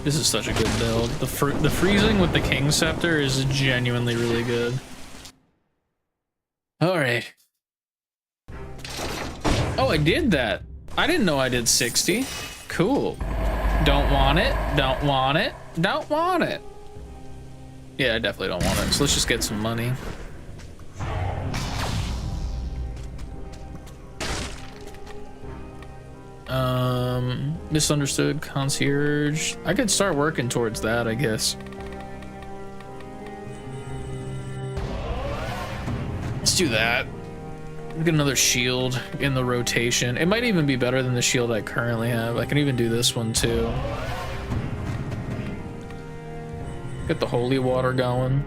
This is such a good build. The freezing with the King Scepter is genuinely really good. All right. Oh, I did that. I didn't know I did 60. Cool. Don't want it. Don't want it. Don't want it. Yeah, I definitely don't want it. So let's just get some money. Misunderstood concierge. I could start working towards that, I guess. Let's do that. Get another shield in the rotation. It might even be better than the shield I currently have. I can even do this one too. Get the holy water going.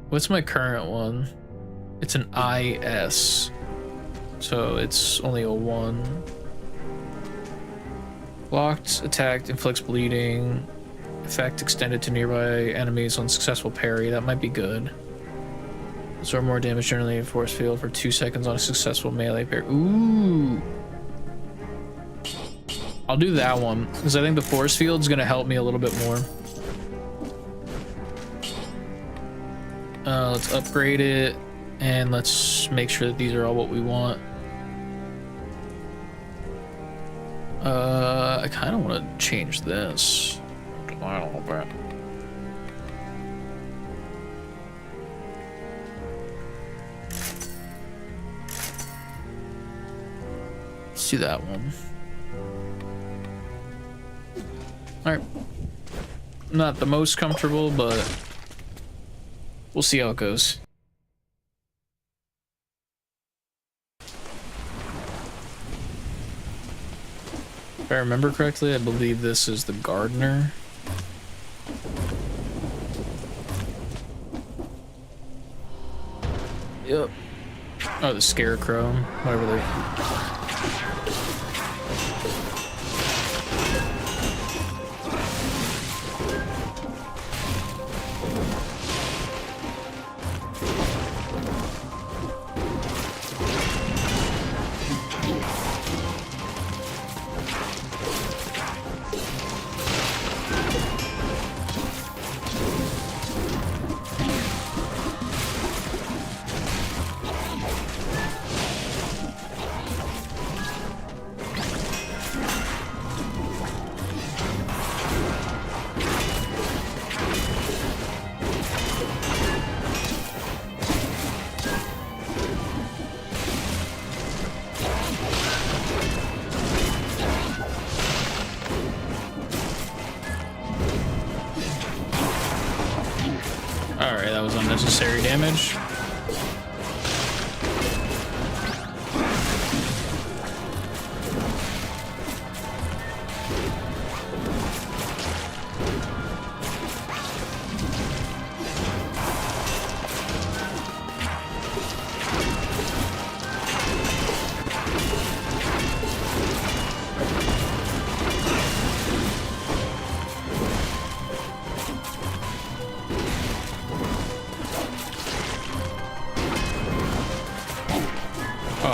What's my current one? It's an IS. So it's only a 1. Locked, attacked, inflicts bleeding. Effect extended to nearby enemies on successful parry. That might be good. Absorb more damage generally in force field for 2 seconds on a successful melee parry. Ooh. I'll do that one because I think the force field is going to help me a little bit more. Let's upgrade it and let's make sure that these are all what we want. I kind of want to change this. I don't know about. Let's do that one. All right. Not the most comfortable, but we'll see how it goes. If I remember correctly, I believe this is the gardener. Yep. Oh, the scarecrow, whatever they. Alright, that was unnecessary damage.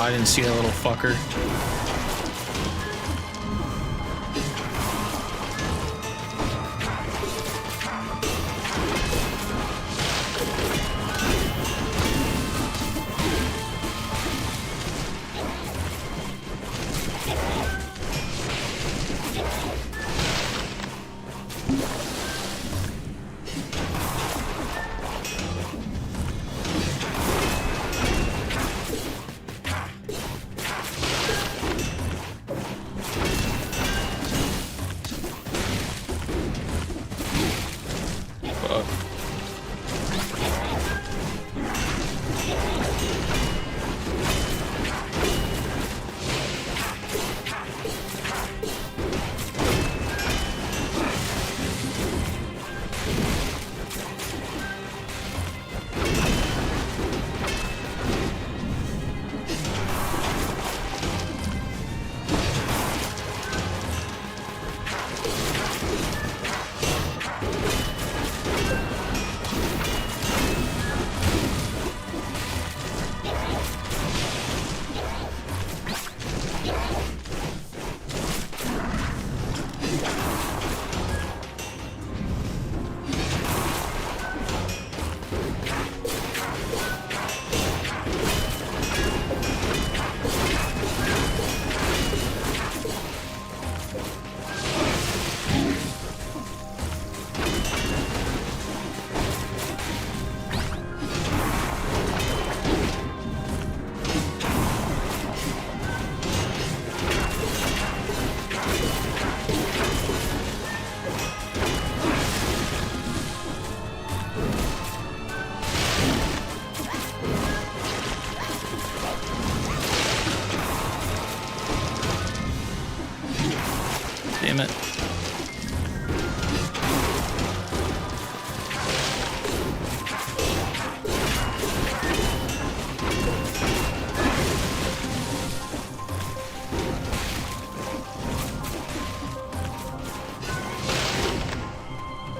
I didn't see that little fucker. Damn it.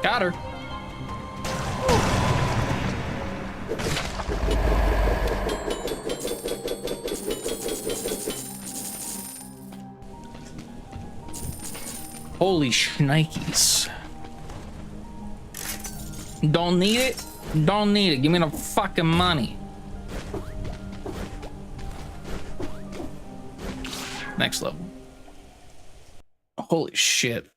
Got her. Holy shnikes. Don't need it? Don't need it. Give me the fucking money. Next level. Holy shit.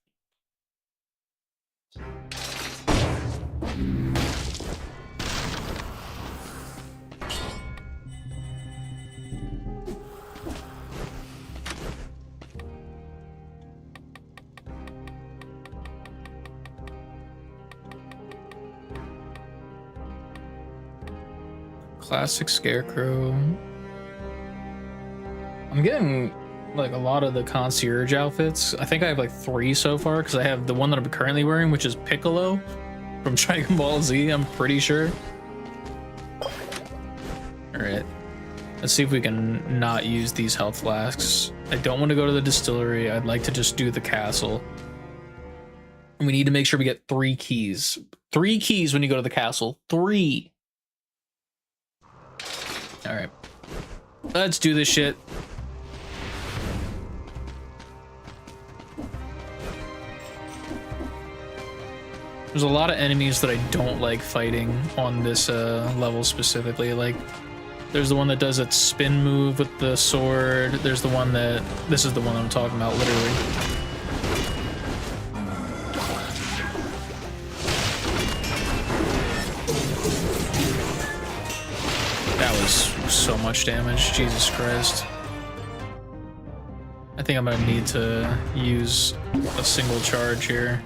Classic Scarecrow. I'm getting like a lot of the concierge outfits. I think I have like 3 so far because I have the one that I'm currently wearing, which is Piccolo from Dragon Ball Z, I'm pretty sure. Alright. Let's see if we can not use these health flasks. I don't want to go to the distillery. I'd like to just do the castle. And we need to make sure we get 3 keys. 3 keys when you go to the castle. 3. All right, let's do this shit. There's a lot of enemies that I don't like fighting on this level specifically. Like, there's the one that does that spin move with the sword. There's the one that, this is the one I'm talking about, literally. That was so much damage, Jesus Christ. I think I'm gonna need to use a single charge here.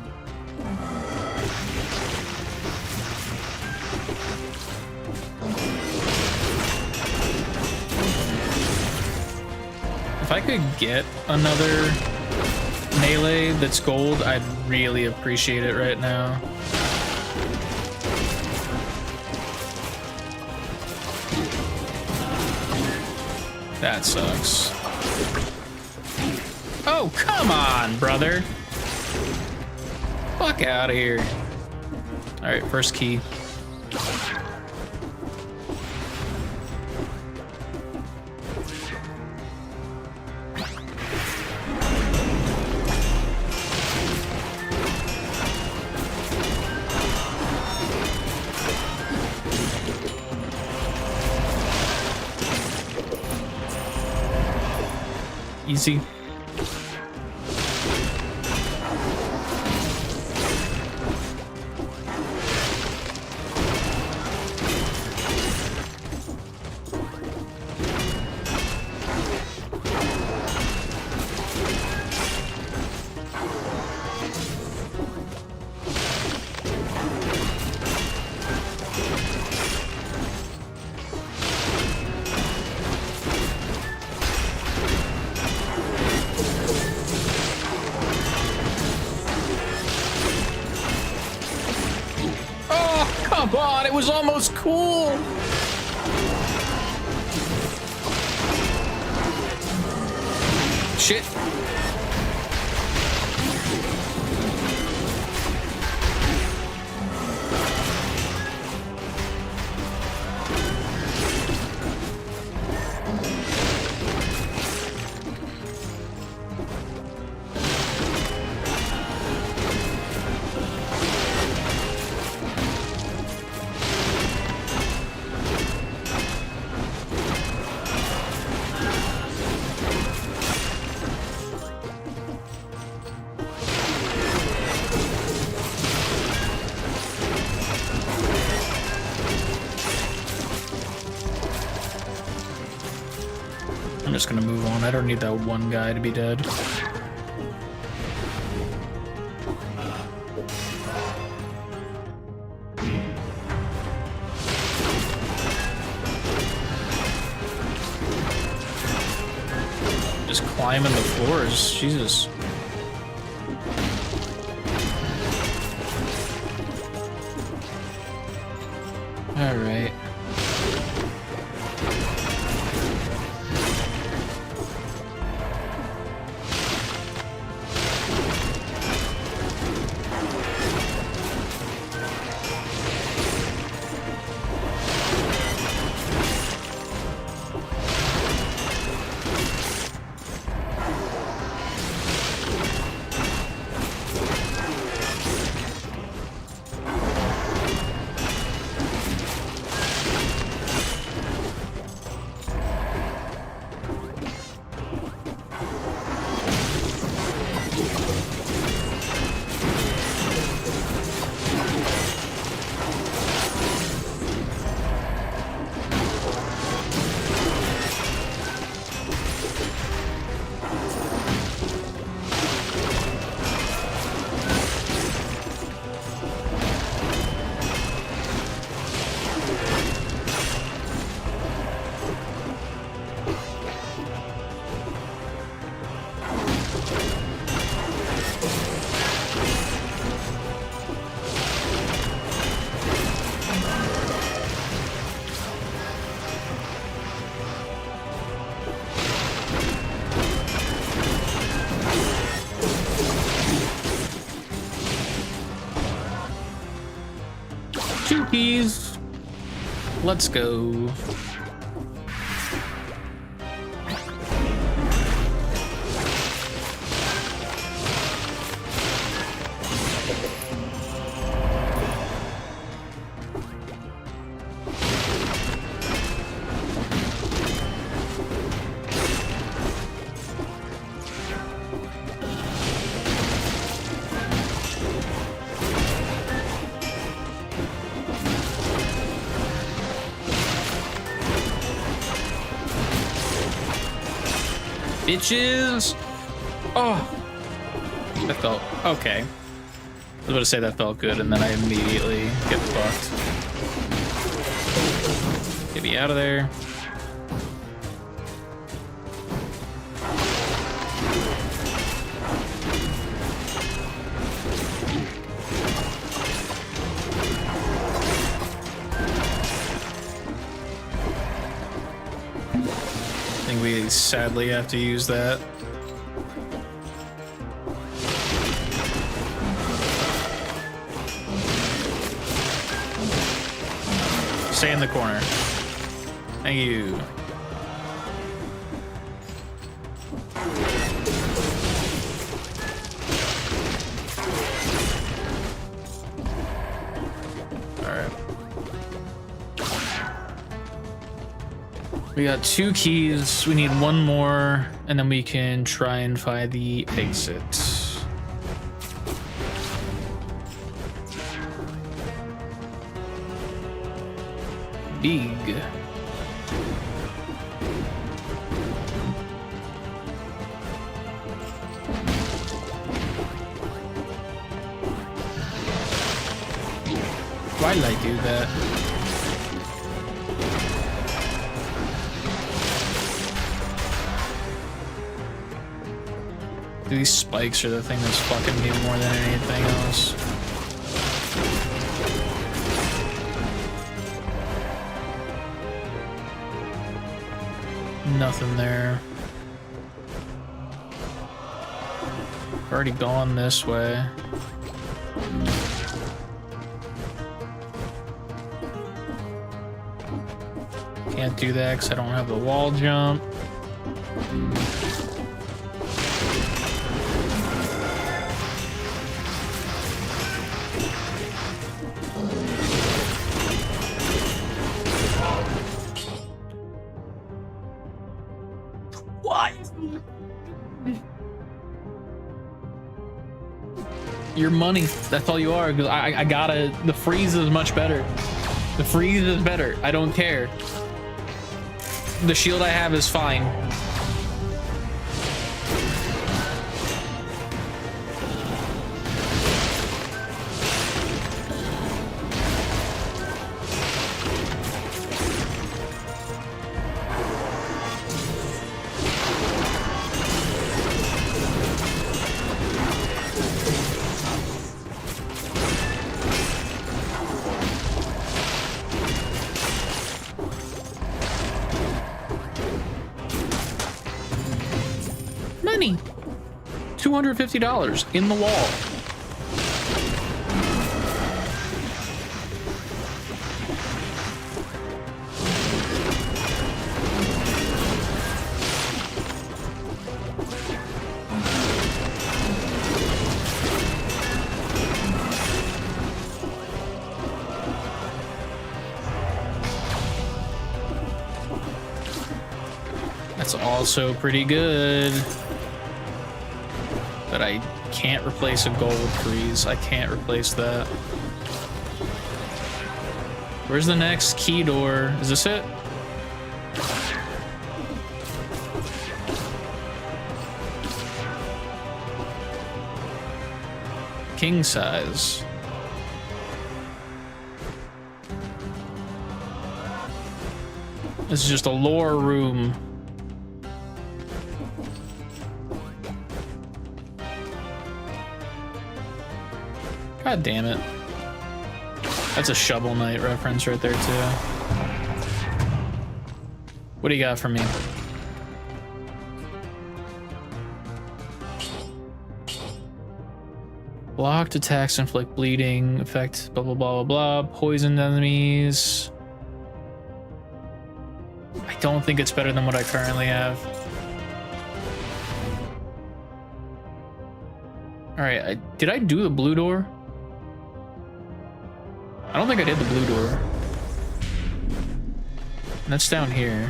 If I could get another melee that's gold, I'd really appreciate it right now. That sucks. Oh, come on, brother. Fuck out of here. All right, first key. Easy. Come on, it was almost cool. Shit. I'm just gonna move on. I don't need that one guy to be dead. Just climbing the floors, Jesus. All right. Two keys. Let's go. Bitches! Oh! That felt okay. I was about to say that felt good, and then I immediately get fucked. Get me out of there. I think we sadly have to use that. Stay in the corner. Thank you. All right. We got 2 keys. We need 1 more, and then we can try and find the exit. Big. Why did I do that? These spikes are the thing that's fucking me more than anything else. Nothing there. Already gone this way. Can't do that because I don't have the wall jump. What? Your money. That's all you are. Because I gotta. The freeze is much better. The freeze is better. I don't care. The shield I have is fine. Money. $250 in the wall. That's also pretty good. But I can't replace a gold freeze. I can't replace that. Where's the next key door? Is this it? King size. This is just a lore room. God damn it. That's a Shovel Knight reference right there too. What do you got for me? Blocked attacks inflict bleeding, effect blah blah blah blah blah, poisoned enemies. I don't think it's better than what I currently have. Alright, did I do the blue door? I don't think I did the blue door. That's down here.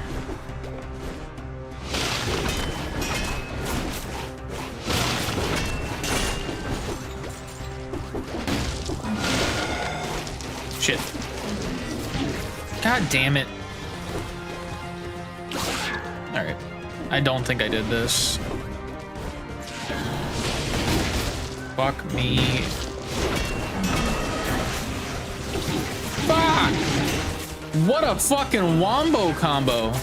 Shit. God damn it. Alright. I don't think I did this. Fuck me. Fuck! What a fucking wombo combo.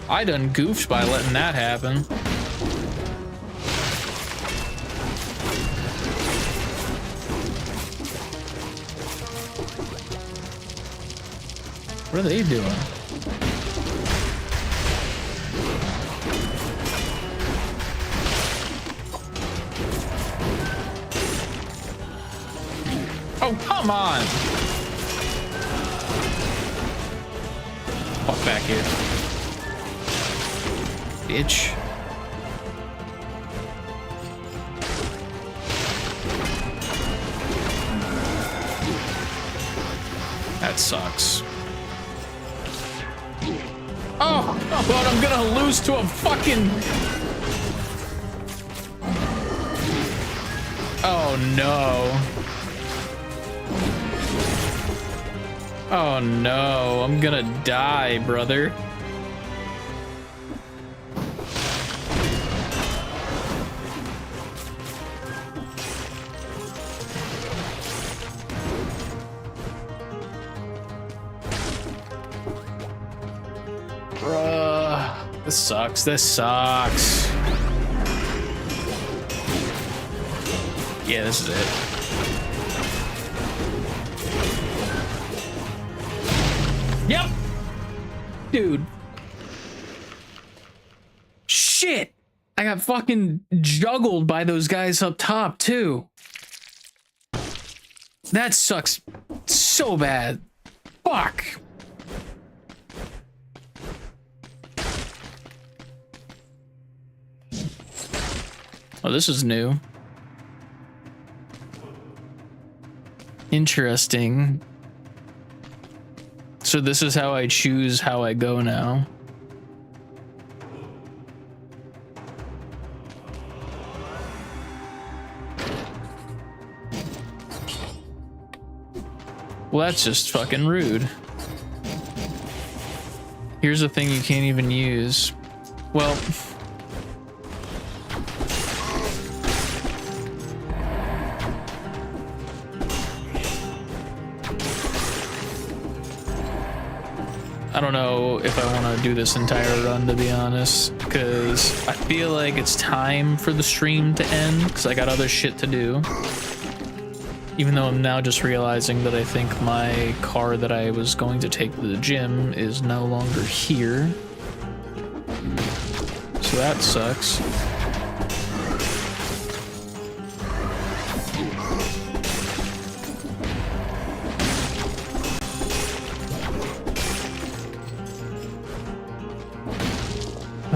I done goofed by letting that happen. What are they doing? Oh, come on! Fuck back here. Bitch. that sucks. Oh, but I'm gonna lose to a fucking... Oh no. Oh no, I'm gonna die, brother. Bruh, this sucks. This sucks. Yeah, this is it. Yep. Dude. Shit. I got fucking juggled by those guys up top, too. That sucks so bad. Fuck. Oh, this is new. Interesting. So this is how I choose how I go now. Well, that's just fucking rude. Here's a thing you can't even use. Well... I don't know if I want to do this entire run, to be honest, because I feel like it's time for the stream to end because I got other shit to do. Even though I'm now just realizing that I think my car that I was going to take to the gym is no longer here. So that sucks.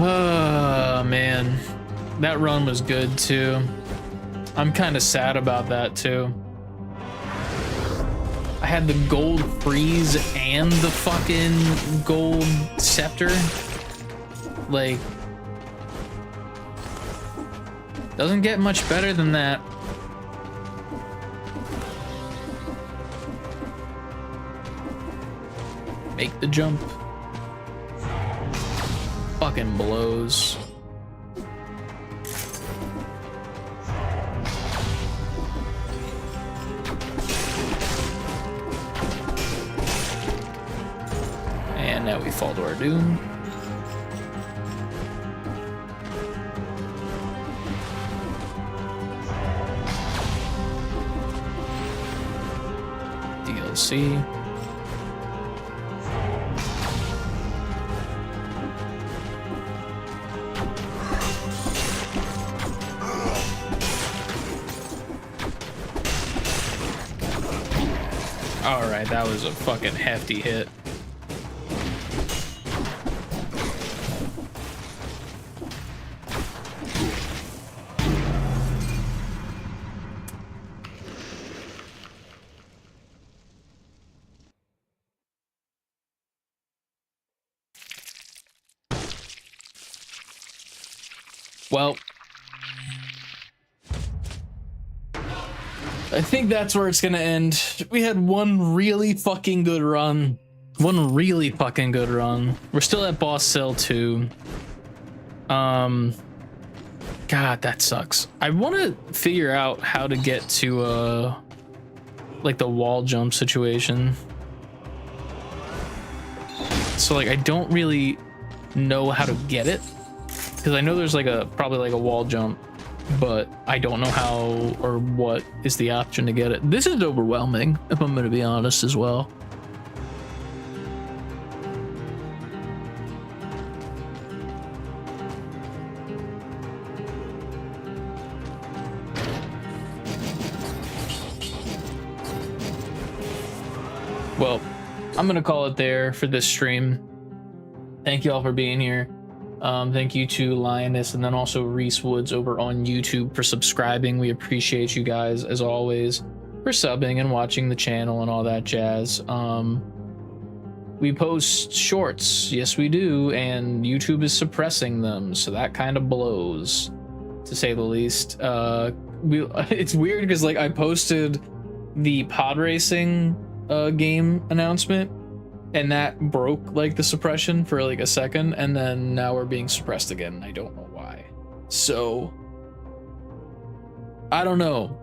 Oh man, that run was good too. I'm kind of sad about that too. I had the gold freeze and the fucking gold scepter. Like, doesn't get much better than that. Make the jump. Fucking blows. And now we fall to our doom. DLC. Alright, that was a fucking hefty hit. Well, I think that's where it's gonna end. We had one really fucking good run. One really fucking good run. We're still at boss cell 2. God, that sucks. I want to figure out how to get to like the wall jump situation. So like I don't really know how to get it, because I know there's like probably like a wall jump, but I don't know how or what is the option to get it. This is overwhelming, if I'm gonna be honest as well. Well, I'm gonna call it there for this stream. Thank you all for being here. Thank you to Lioness and then also Reese Woods over on YouTube for subscribing. We appreciate you guys as always for subbing and watching the channel and all that jazz. We post shorts, yes we do, and YouTube is suppressing them, so that kind of blows, to say the least. It's weird because like I posted the pod racing game announcement, and that broke like the suppression for like a second, and then now we're being suppressed again. I don't know why. So I don't know.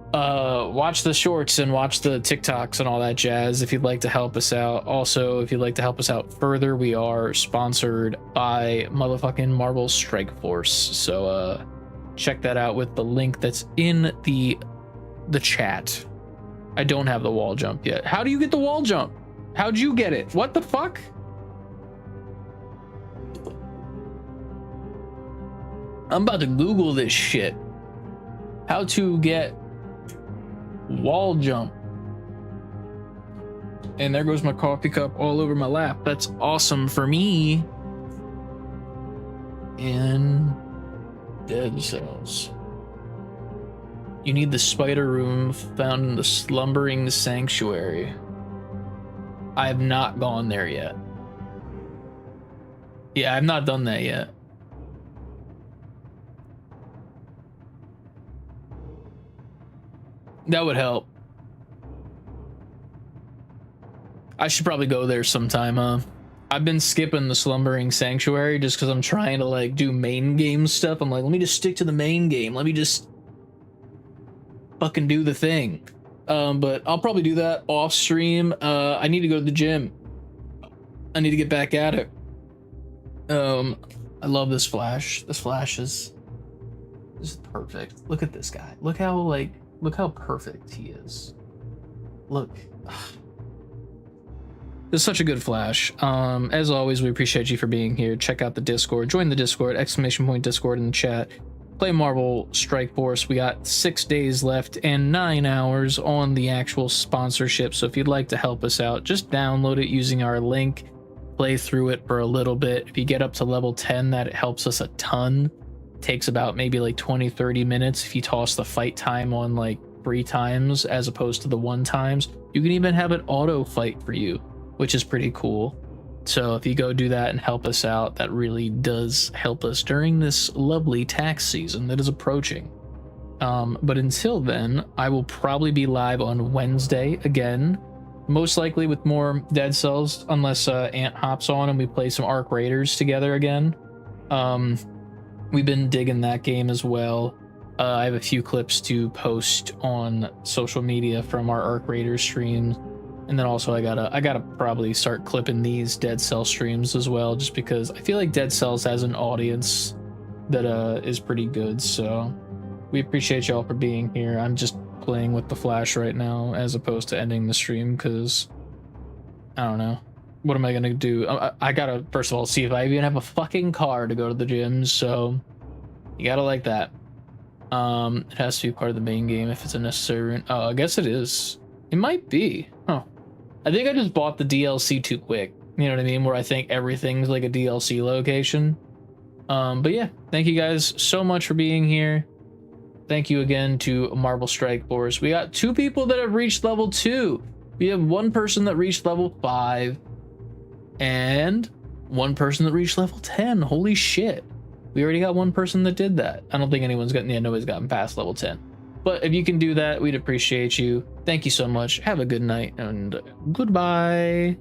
Watch the shorts and watch the TikToks and all that jazz if you'd like to help us out. Also, if you'd like to help us out further, we are sponsored by motherfucking Marvel Strike Force. So check that out with the link that's in the chat. I don't have the wall jump yet. How do you get the wall jump? How'd you get it? What the fuck? I'm about to Google this shit. How to get wall jump. And there goes my coffee cup all over my lap. That's awesome for me. And Dead Cells. You need the spider room found in the Slumbering Sanctuary. I have not gone there yet. Yeah, I've not done that yet. That would help. I should probably go there sometime, huh? I've been skipping the Slumbering Sanctuary just because I'm trying to like do main game stuff. I'm like, let me just stick to the main game. Let me just fucking do the thing. But I'll probably do that off stream. I need to go to the gym. I need to get back at it. I love this Flash. This Flash is perfect. Look at this guy. Look how perfect he is. Look. This is such a good Flash. As always, we appreciate you for being here. Check out the Discord. Join the Discord, ! Discord in the chat. Play Marvel Strike Force. We got 6 days left and 9 hours on the actual sponsorship. So if you'd like to help us out, just download it using our link. Play through it for a little bit. If you get up to level 10, that helps us a ton. Takes about maybe like 20-30 minutes if you toss the fight time on like 3 times as opposed to the 1 times. You can even have it auto fight for you, which is pretty cool. So if you go do that and help us out, that really does help us during this lovely tax season that is approaching. But until then, I will probably be live on Wednesday again, most likely with more Dead Cells, unless Ant hops on and we play some Arc Raiders together again. We've been digging that game as well. I have a few clips to post on social media from our Arc Raiders streams. And then also I gotta probably start clipping these Dead Cell streams as well, just because I feel like Dead Cells has an audience that is pretty good. So we appreciate y'all for being here. I'm just playing with the Flash right now as opposed to ending the stream because I don't know. What am I gonna do? I gotta first of all see if I even have a fucking car to go to the gym. So you gotta like that. It has to be part of the main game if it's a necessary. Oh, I guess it is. It might be. Huh. I think I just bought the DLC too quick. You know what I mean? Where I think everything's like a DLC location. But yeah, thank you guys so much for being here. Thank you again to Marvel Strike Force. We got 2 people that have reached level 2. We have 1 person that reached level 5. And 1 person that reached level 10. Holy shit. We already got 1 person that did that. I don't think anyone's gotten, yeah, nobody's gotten past level 10. But if you can do that, we'd appreciate you. Thank you so much. Have a good night and goodbye.